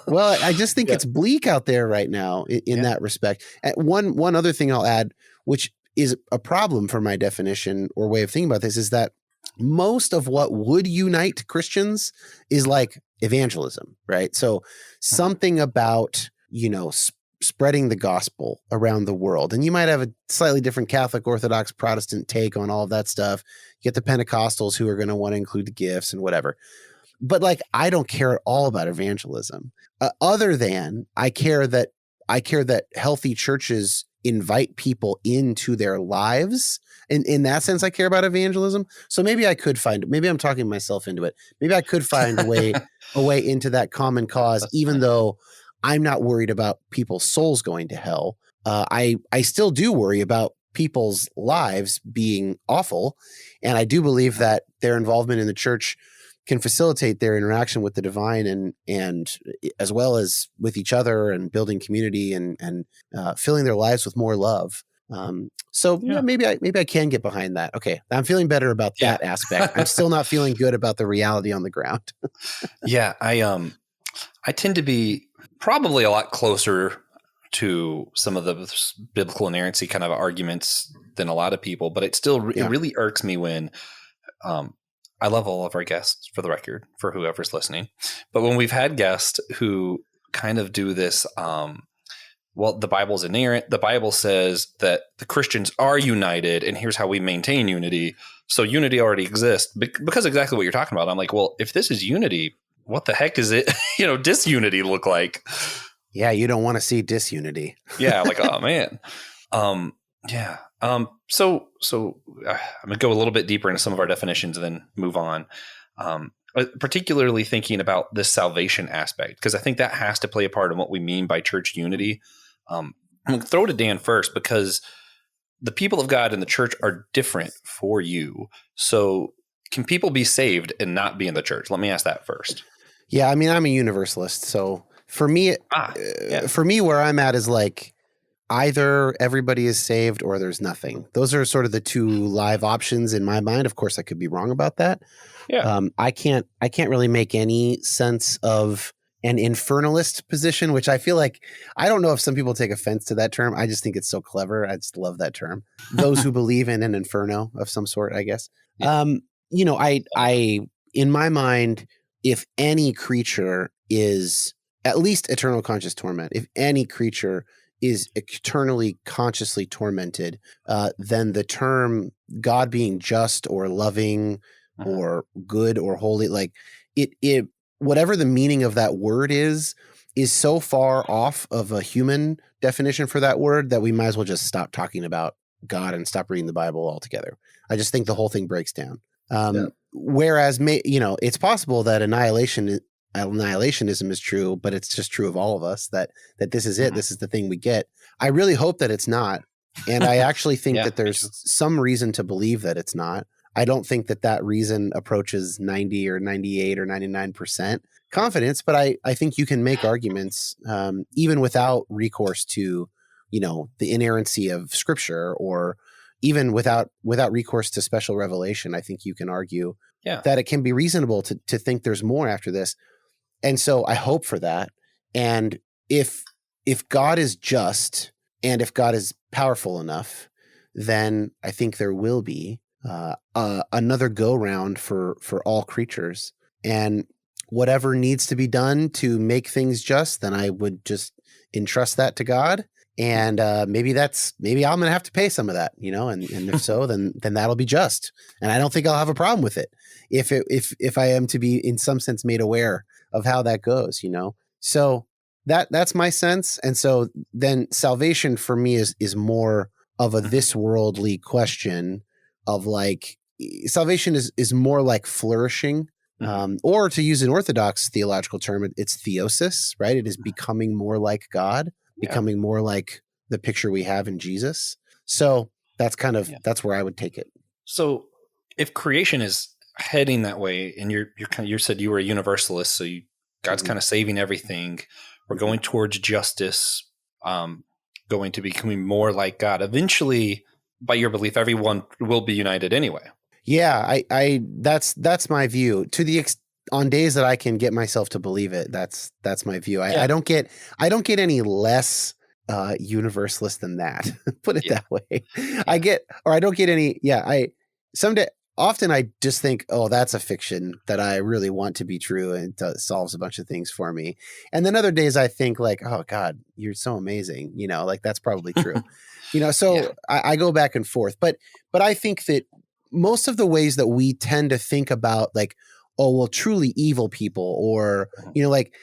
Well, I just think Yeah. it's bleak out there right now in that respect. And one other thing I'll add, which is a problem for my definition or way of thinking about this, is that most of what would unite Christians is like evangelism, right? So something about, spreading the gospel around the world. And you might have a slightly different Catholic, Orthodox, Protestant take on all of that stuff. You get the Pentecostals who are going to want to include the gifts and whatever. But like, I don't care at all about evangelism, other than I care that healthy churches invite people into their lives. And in that sense, I care about evangelism. So maybe maybe I'm talking myself into it. Maybe I could find a way into that common cause, That's even funny. though I'm not worried about people's souls going to hell. I still do worry about people's lives being awful. And I do believe that their involvement in the church can facilitate their interaction with the divine and as well as with each other and building community and filling their lives with more love. Maybe I can get behind that. Okay. I'm feeling better about that aspect. I'm still not feeling good about the reality on the ground. Yeah. I tend to be probably a lot closer to some of the biblical inerrancy kind of arguments than a lot of people, but it really irks me when, I love all of our guests, for the record, for whoever's listening. But when we've had guests who kind of do this, the Bible's inerrant. The Bible says that the Christians are united, and here's how we maintain unity. So unity already exists because exactly what you're talking about. I'm like, well, if this is unity, what the heck is it? Disunity look like? Yeah, you don't want to see disunity. Yeah, like, oh man. Yeah. So I'm gonna go a little bit deeper into some of our definitions and then move on. Particularly thinking about this salvation aspect, because I think that has to play a part in what we mean by church unity. I'm gonna throw to Dan first, because the people of God in the church are different for you. So can people be saved and not be in the church? Let me ask that first. Yeah, I mean, I'm a universalist, so for me, where I'm at is like, either everybody is saved or there's nothing. Those are sort of the two live options in my mind. Of course, I could be wrong about that. Yeah. I can't really make any sense of an infernalist position, which I feel like, I don't know if some people take offense to that term. I just think it's so clever. I just love that term. Those who believe in an inferno of some sort, I guess. Yeah. I in my mind, if any creature is at least eternal conscious torment, if any creature is eternally consciously tormented, then the term God being just or loving or good or holy, like it whatever the meaning of that word is so far off of a human definition for that word that we might as well just stop talking about God and stop reading the Bible altogether. I just think the whole thing breaks down. Whereas, it's possible that annihilationism is true, but it's just true of all of us that this is it. This is the thing we get. I really hope that it's not. And I actually think that there's some reason to believe that it's not. I don't think that reason approaches 90 or 98 or 99% confidence, but I think you can make arguments even without recourse to, the inerrancy of scripture, or even without recourse to special revelation. I think you can argue that it can be reasonable to think there's more after this. And so I hope for that. And if God is just, and if God is powerful enough, then I think there will be another go round for all creatures. And whatever needs to be done to make things just, then I would just entrust that to God. And maybe I'm going to have to pay some of that, and if so, then that'll be just. And I don't think I'll have a problem with it if I am to be in some sense made aware of how that goes, So that's my sense. And so then salvation for me is more of a this worldly question of like, salvation is more like flourishing, or to use an Orthodox theological term, it's theosis, right? It is becoming more like God, becoming more like the picture we have in Jesus. So that's that's where I would take it. So if creation is heading that way, and you said you were a universalist, so God's kind of saving everything. We're going towards justice, going to becoming more like God. Eventually, by your belief, everyone will be united anyway. Yeah, that's my view. On days that I can get myself to believe it, that's my view. I don't get any less universalist than that. Put it that way. I don't get any. Often I just think, oh, that's a fiction that I really want to be true, and it solves a bunch of things for me. And then other days I think like, oh God, you're so amazing. Like that's probably true. So I go back and forth. But I think that most of the ways that we tend to think about like, oh, well, truly evil people, or, like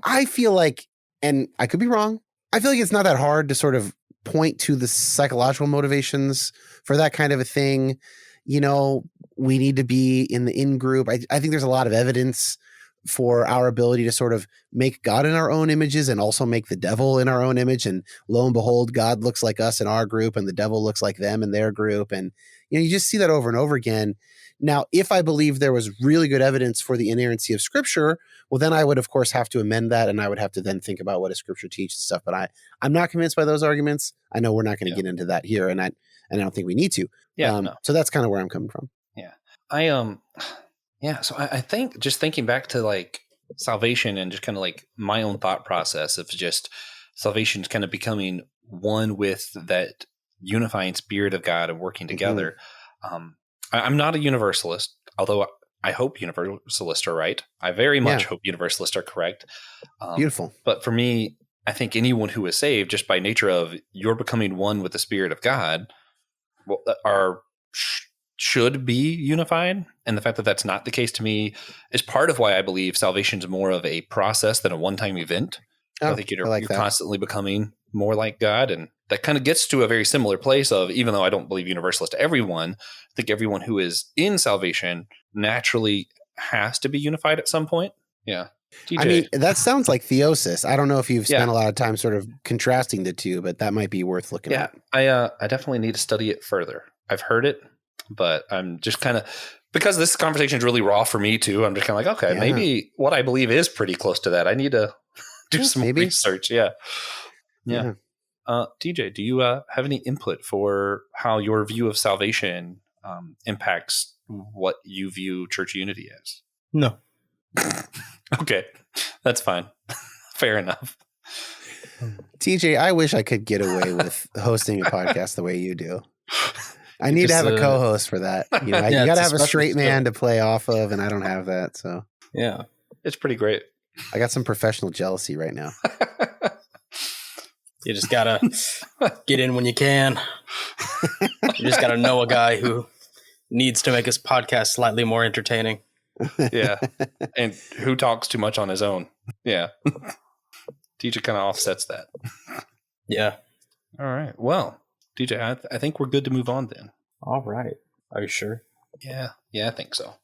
I feel like, and I could be wrong, I feel like it's not that hard to sort of point to the psychological motivations for that kind of a thing. You know, we need to be in the in-group. I think there's a lot of evidence for our ability to sort of make God in our own images and also make the devil in our own image. And lo and behold, God looks like us in our group and the devil looks like them in their group. And, you know, you just see that over and over again. Now, if I believe there was really good evidence for the inerrancy of Scripture, well, then I would, of course, have to amend that, and I would have to then think about what does Scripture teach and stuff. But I'm not convinced by those arguments. I know we're not going to get into that here, and I don't think we need to. No. So that's kind of where I'm coming from. So I think just thinking back to like salvation and just kind of like my own thought process of just salvation is kind of becoming one with that unifying spirit of God and working together. I'm not a universalist, although I hope universalists are right. I very much hope universalists are correct. Beautiful. But for me, I think anyone who is saved, just by nature of you're becoming one with the Spirit of God, should be unified. And the fact that that's not the case to me is part of why I believe salvation is more of a process than a one-time event. I think you're constantly becoming more like God. And that kind of gets to a very similar place of, even though I don't believe universalist to everyone, I think everyone who is in salvation naturally has to be unified at some point. Yeah. DJ. I mean, that sounds like theosis. I don't know if you've spent a lot of time sort of contrasting the two, but that might be worth looking at. I definitely need to study it further. I've heard it, but I'm just kind of, because this conversation is really raw for me too, I'm just kind of like, okay, maybe what I believe is pretty close to that. I need to do some research. Yeah. DJ, do you have any input for how your view of salvation impacts what you view church unity as? No. Okay, that's fine. Fair enough. TJ, I wish I could get away with hosting a podcast the way you do. I need to have a co-host for that. You know, you got to have a straight man to play off of, and I don't have that. So yeah, it's pretty great. I got some professional jealousy right now. You just gotta get in when you can. You just gotta know a guy who needs to make his podcast slightly more entertaining. Yeah, and who talks too much on his own. Yeah. DJ kind of offsets that. Yeah. All right. Well, DJ, I think we're good to move on then. All right. Are you sure? Yeah, I think so.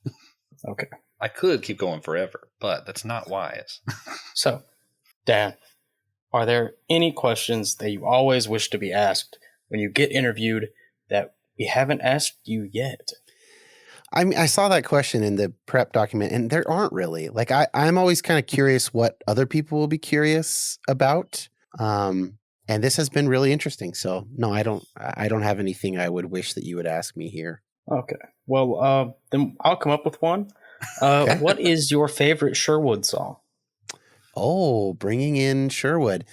Okay. I could keep going forever, but that's not wise. So, Dan, are there any questions that you always wish to be asked when you get interviewed that we haven't asked you yet? I mean, I saw that question in the prep document, and there aren't really. Like, I'm always kind of curious what other people will be curious about. And this has been really interesting. So, no, I don't have anything I would wish that you would ask me here. Okay. Well, then I'll come up with one. Okay. What is your favorite Sherwood song? Oh, bringing in Sherwood.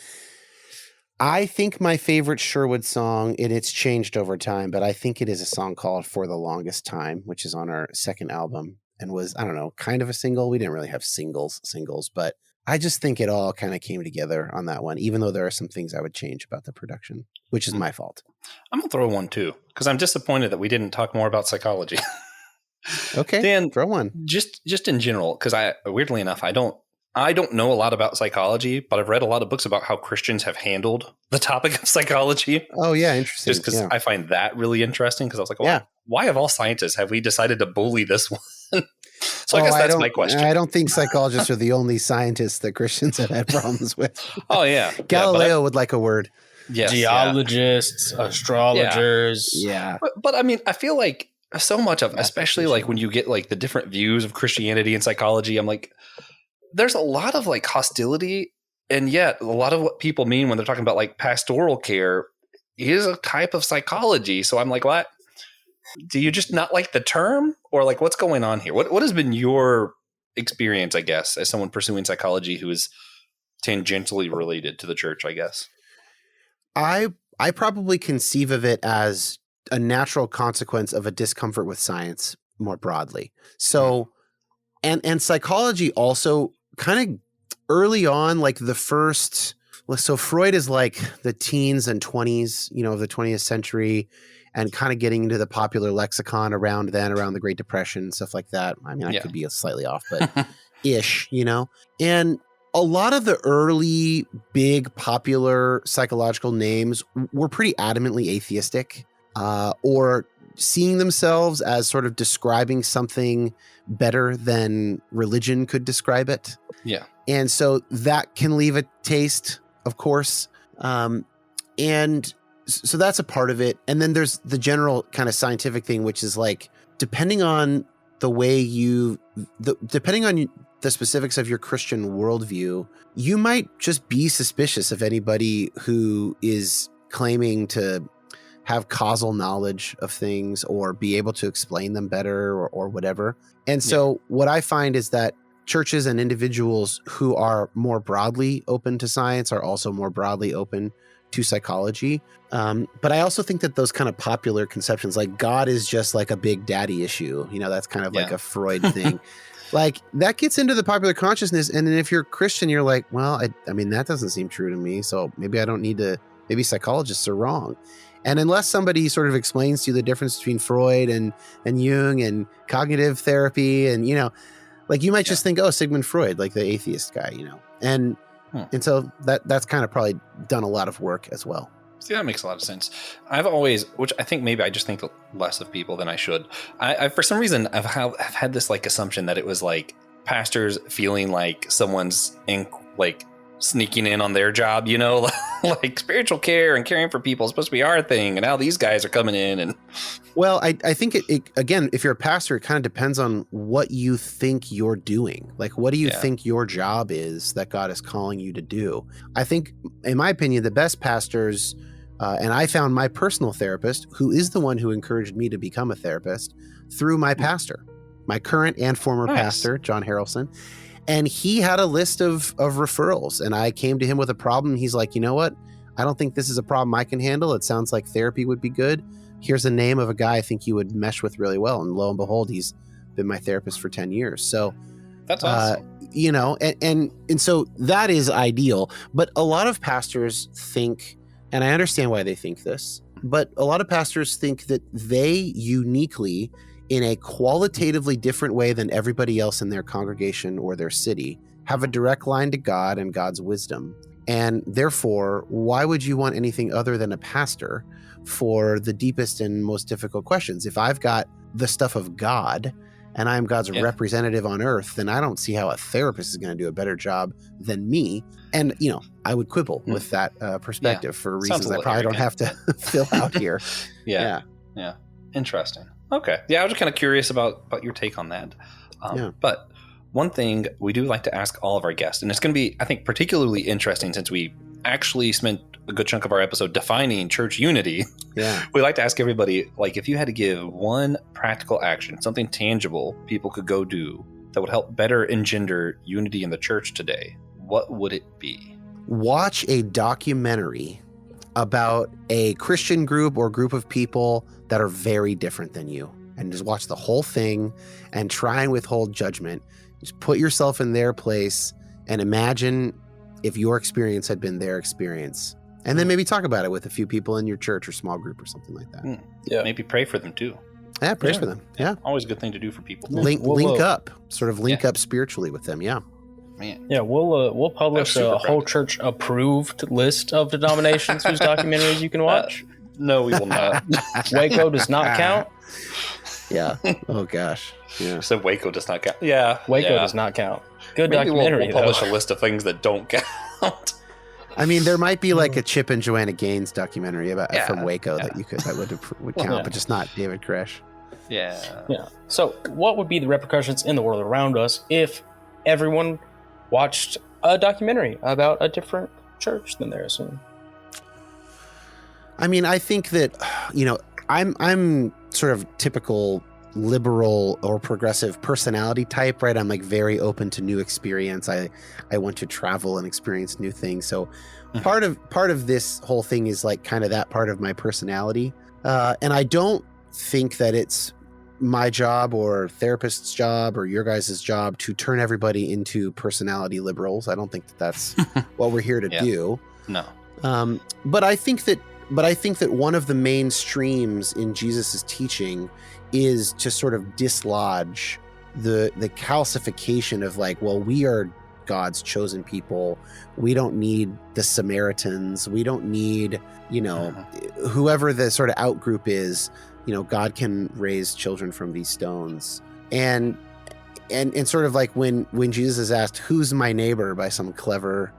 I think my favorite Sherwood song, and it's changed over time, but I think it is a song called For the Longest Time, which is on our second album and was, I don't know, kind of a single. We didn't really have singles, but I just think it all kind of came together on that one, even though there are some things I would change about the production, which is my fault. I'm going to throw one too, because I'm disappointed that we didn't talk more about psychology. Okay, Dan, throw one. Just in general, because weirdly enough, I don't know a lot about psychology, but I've read a lot of books about how Christians have handled the topic of psychology. Oh, yeah, interesting. Just because I find that really interesting, because I was like, well, why of all scientists have we decided to bully this one? So I guess that's my question. I don't think psychologists are the only scientists that Christians have had problems with. Oh, yeah. Galileo would like a word. Yes, geologists, astrologers. Yeah. But I mean, I feel like so much of, especially like when you get like the different views of Christianity and psychology, I'm like, there's a lot of like hostility, and yet a lot of what people mean when they're talking about like pastoral care is a type of psychology. So I'm like, what? Do you just not like the term, or like what's going on here? What has been your experience, I guess, as someone pursuing psychology who is tangentially related to the church, I guess? I probably conceive of it as a natural consequence of a discomfort with science more broadly. So, and psychology also kind of early on, like the first, so Freud is like the teens and 20s, of the 20th century, and kind of getting into the popular lexicon around the Great Depression, stuff like that. I mean, I could be slightly off, but ish, and a lot of the early big popular psychological names were pretty adamantly atheistic, or seeing themselves as sort of describing something better than religion could describe it. Yeah. And so that can leave a taste, of course. And so that's a part of it. And then there's the general kind of scientific thing, which is like, depending on the way depending on the specifics of your Christian worldview, you might just be suspicious of anybody who is claiming to have causal knowledge of things or be able to explain them better or whatever. And so what I find is that churches and individuals who are more broadly open to science are also more broadly open to psychology. But I also think that those kind of popular conceptions, like God is just like a big daddy issue, that's kind of like a Freud thing. Like that gets into the popular consciousness. And then if you're Christian, you're like, well, I mean, that doesn't seem true to me. So maybe I don't need to, maybe psychologists are wrong. And unless somebody sort of explains to you the difference between Freud and Jung and cognitive therapy, and, like you might just think, oh, Sigmund Freud, like the atheist guy, and so that's kind of probably done a lot of work as well. See, that makes a lot of sense. I've always, which I think maybe I just think less of people than I should. I for some reason, I've had this like assumption that it was like pastors feeling like someone's sneaking in on their job, like spiritual care and caring for people is supposed to be our thing. And now these guys are coming in and. Well, I think it again, if you're a pastor, it kind of depends on what you think you're doing. Like, what do you think your job is that God is calling you to do? I think, in my opinion, the best pastors, and I found my personal therapist, who is the one who encouraged me to become a therapist, through my pastor, my current and former pastor, John Harrelson. And he had a list of referrals, and I came to him with a problem. He's like, you know what? I don't think this is a problem I can handle. It sounds like therapy would be good. Here's a name of a guy I think you would mesh with really well. And lo and behold, he's been my therapist for 10 years. So that's awesome. And so that is ideal. But a lot of pastors think, and I understand why they think this, but a lot of pastors think that they uniquely, in a qualitatively different way than everybody else in their congregation or their city, have a direct line to God and God's wisdom. And therefore, why would you want anything other than a pastor for the deepest and most difficult questions? If I've got the stuff of God and I'm God's representative on earth, then I don't see how a therapist is going to do a better job than me. And, I would quibble with that perspective for reasons I probably don't have to fill out here. Yeah. Interesting. Okay. Yeah, I was just kind of curious about your take on that. But one thing we do like to ask all of our guests, and it's going to be, I think, particularly interesting since we actually spent a good chunk of our episode defining church unity. Yeah. We like to ask everybody, like, if you had to give one practical action, something tangible people could go do that would help better engender unity in the church today, what would it be? Watch a documentary about a Christian group or group of people that are very different than you, and just watch the whole thing and try and withhold judgment. Just put yourself in their place and imagine if your experience had been their experience, and then maybe talk about it with a few people in your church or small group or something like that. Yeah, maybe pray for them too. Yeah, pray for them. Yeah, always a good thing to do for people. Link up spiritually with them. Yeah. Man. Yeah, we'll publish a whole church approved list of denominations whose documentaries you can watch. No, we will not. Waco does not count. Yeah. Oh gosh. Yeah. So Waco does not count. Yeah. Waco does not count. Good Maybe documentary. We'll publish a list of things that don't count. I mean, there might be like a Chip and Joanna Gaines documentary from Waco that would count, but just not David Koresh. Yeah. Yeah. So, what would be the repercussions in the world around us if everyone watched a documentary about a different church than theirs? I mean, I think that, I'm sort of typical liberal or progressive personality type, right? I'm like very open to new experience. I want to travel and experience new things. So part of this whole thing is like kind of that part of my personality. And I don't think that it's my job or therapist's job or your guys' job to turn everybody into personality liberals. I don't think that's what we're here to do. No. But I think that one of the main streams in Jesus's teaching is to sort of dislodge the calcification of like, well, we are God's chosen people. We don't need the Samaritans. We don't need, whoever the sort of out group is, God can raise children from these stones. And sort of like when Jesus is asked, who's my neighbor, by some clever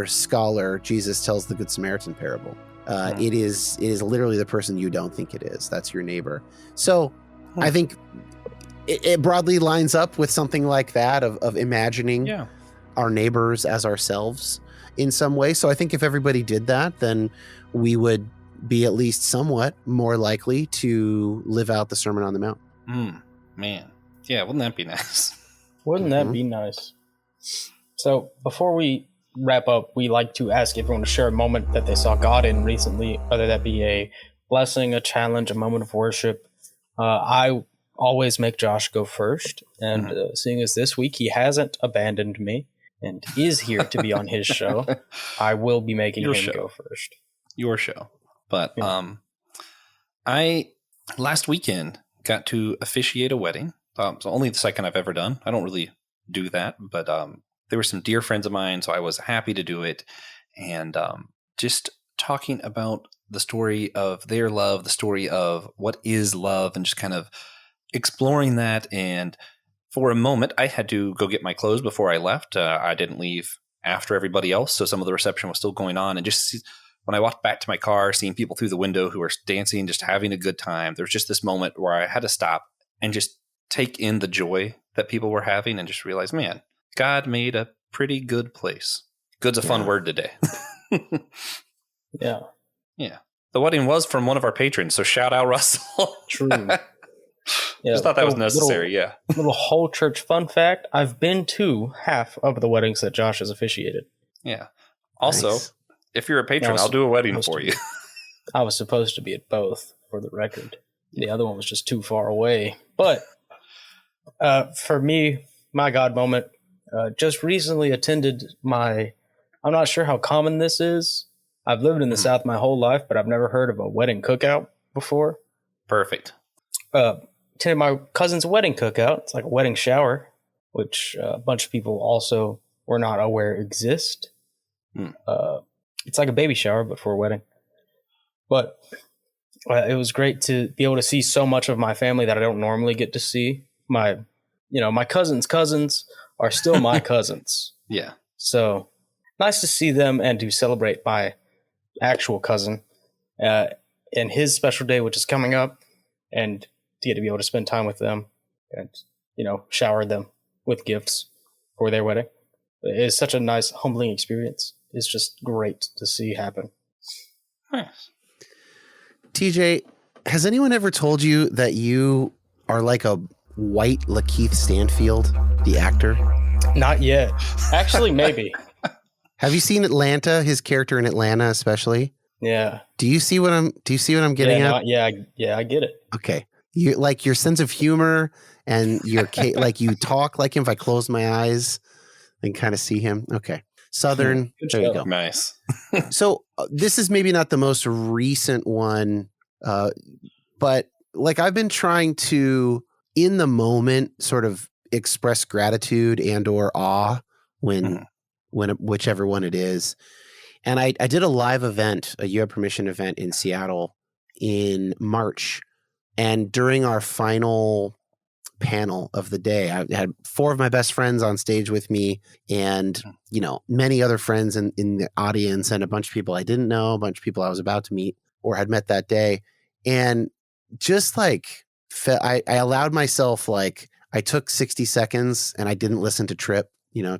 scholar, Jesus tells the Good Samaritan parable. It is literally the person you don't think it is. That's your neighbor. So I think it broadly lines up with something like that of imagining our neighbors as ourselves in some way. So I think if everybody did that, then we would be at least somewhat more likely to live out the Sermon on the Mount. Man. Yeah, wouldn't that be nice? Wouldn't that be nice? So before we wrap up, we like to ask everyone to share a moment that they saw God in recently, whether that be a blessing, a challenge, a moment of worship. I always make Josh go first, and seeing as this week he hasn't abandoned me and is here to be on his show, I will be making him go first. Your show. But I last weekend got to officiate a wedding. So only the second I've ever done. I don't really do that, but there were some dear friends of mine, so I was happy to do it. And just talking about the story of their love, the story of what is love, and just kind of exploring that. And for a moment, I had to go get my clothes before I left. I didn't leave after everybody else, so some of the reception was still going on. And just when I walked back to my car, seeing people through the window who were dancing, just having a good time, there was just this moment where I had to stop and just take in the joy that people were having and just realize, man, God made a pretty good place. Good's a fun word today. Yeah. The wedding was from one of our patrons, so shout out Russell. True. Just thought that was necessary. Little whole church fun fact. I've been to half of the weddings that Josh has officiated. Yeah. Also, Nice. If you're a patron, I'll do a wedding for you. I was supposed to be at both, for the record. The other one was just too far away. But for me, my God moment, just recently attended I'm not sure how common this is. I've lived in the South my whole life, but I've never heard of a wedding cookout before. Perfect. Attended my cousin's wedding cookout. It's like a wedding shower, which a bunch of people also were not aware exist. It's like a baby shower, but for a wedding. But it was great to be able to see so much of my family that I don't normally get to see. My cousins are still my cousins. Yeah. So nice to see them and to celebrate my actual cousin and his special day, which is coming up, and to get to be able to spend time with them and, shower them with gifts for their wedding. It's such a nice, humbling experience. It's just great to see happen. Nice. TJ, has anyone ever told you that you are like a white Lakeith Stanfield, the actor? Not yet. Actually, maybe. Have you seen Atlanta? His character in Atlanta, especially. Yeah. Do you see what I'm getting at? I get it. Okay. You like your sense of humor and your like you talk like him. If I close my eyes and kind of see him. Okay. Southern. There you go. Nice. So this is maybe not the most recent one, but like I've been trying to, in the moment, sort of express gratitude and or awe when whichever one it is. And I did a live event, a You Have Permission event in Seattle in March. And during our final panel of the day, I had 4 of my best friends on stage with me and, many other friends in the audience and a bunch of people I didn't know, a bunch of people I was about to meet or had met that day. And just like, I allowed myself, like, I took 60 seconds and I didn't listen to Tripp,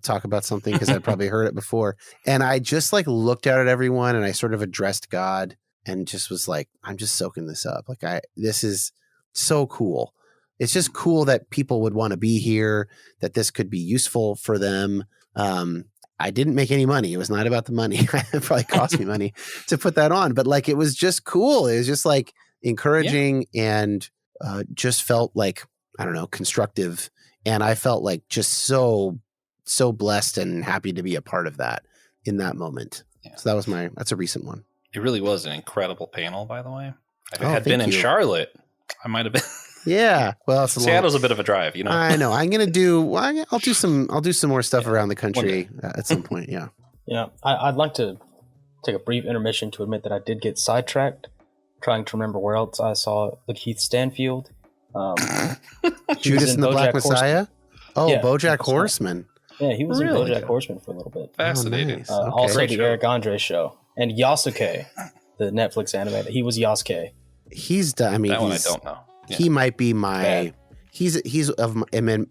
talk about something because I'd probably heard it before. And I just like looked out at everyone and I sort of addressed God and just was like, I'm just soaking this up. Like this is so cool. It's just cool that people would want to be here, that this could be useful for them. I didn't make any money. It was not about the money. It probably cost me money to put that on, but like, it was just cool. It was just like encouraging and just felt like, I don't know, constructive. And I felt like just so blessed and happy to be a part of that in that moment. Yeah. So that's a recent one. It really was an incredible panel, by the way. If it had been in Charlotte, I might have been Yeah. Well, it's a long, Seattle's a bit of a drive, you know. I know. I'm gonna do. I'll do some more stuff around the country at some point. Yeah. Yeah, I'd like to take a brief intermission to admit that I did get sidetracked trying to remember where else I saw Lakeith Stanfield. Judas and the Black Messiah. Oh, Yeah, BoJack that's Horseman. Yeah, he was Really? in BoJack Horseman for a little bit. Fascinating. nice. Okay. Also, Great the show. Eric Andre show and Yasuke, the Netflix anime. He was Yasuke. He's done. I mean, That one I he's, don't know. Yeah. he might be my. Bad. He's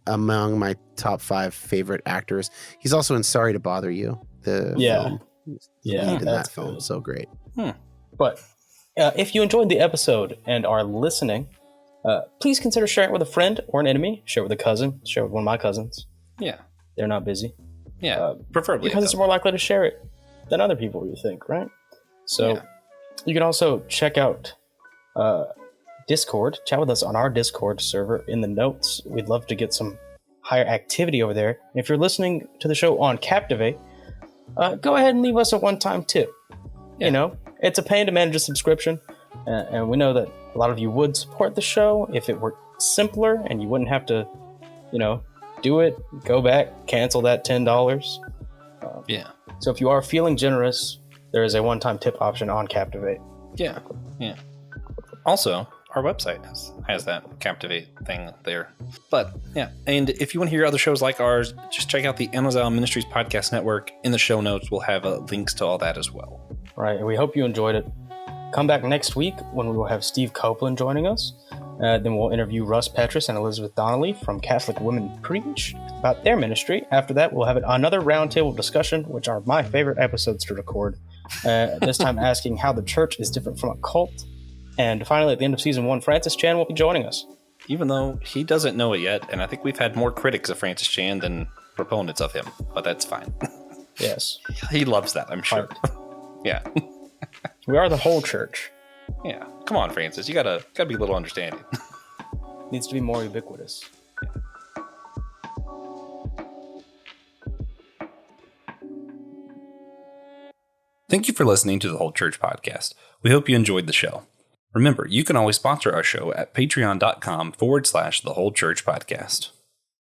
among my top 5 favorite actors. He's also in Sorry to Bother You. The film. He's the Yeah, lead in that that's film. good. So great. But if you enjoyed the episode and are listening, please consider sharing it with a friend or an enemy. Share it with a cousin. Share it with one of my cousins. Yeah. They're not busy. Yeah. Preferably. Your cousins are more likely to share it than other people, you think, right? So Yeah. you can also check out Discord. Chat with us on our Discord server in the notes. We'd love to get some higher activity over there. And if you're listening to the show on Captivate, go ahead and leave us a one-time tip. Yeah. You know, it's a pain to manage a subscription, and we know that a lot of you would support the show if it were simpler and you wouldn't have to, do it, go back, cancel that $10. Yeah. So if you are feeling generous, there is a one-time tip option on Captivate. Yeah. Yeah. Also, our website has that Captivate thing there. But yeah, and if you want to hear other shows like ours, just check out the Amazon Ministries Podcast Network. In the show notes, we'll have links to all that as well. Right, and we hope you enjoyed it. Come back next week when we will have Steve Copeland joining us. Then we'll interview Russ Petrus and Elizabeth Donnelly from Catholic Women Preach about their ministry. After that, we'll have another roundtable discussion, which are my favorite episodes to record. This time asking how the church is different from a cult. And finally, at the end of season 1, Francis Chan will be joining us. Even though he doesn't know it yet, and I think we've had more critics of Francis Chan than proponents of him, but that's fine. Yes. He loves that, I'm sure. Yeah. We are the whole church. Yeah. Come on, Francis. You gotta be a little understanding. Needs to be more ubiquitous. Thank you for listening to the Whole Church Podcast. We hope you enjoyed the show. Remember, you can always sponsor our show at patreon.com/the Whole Church Podcast.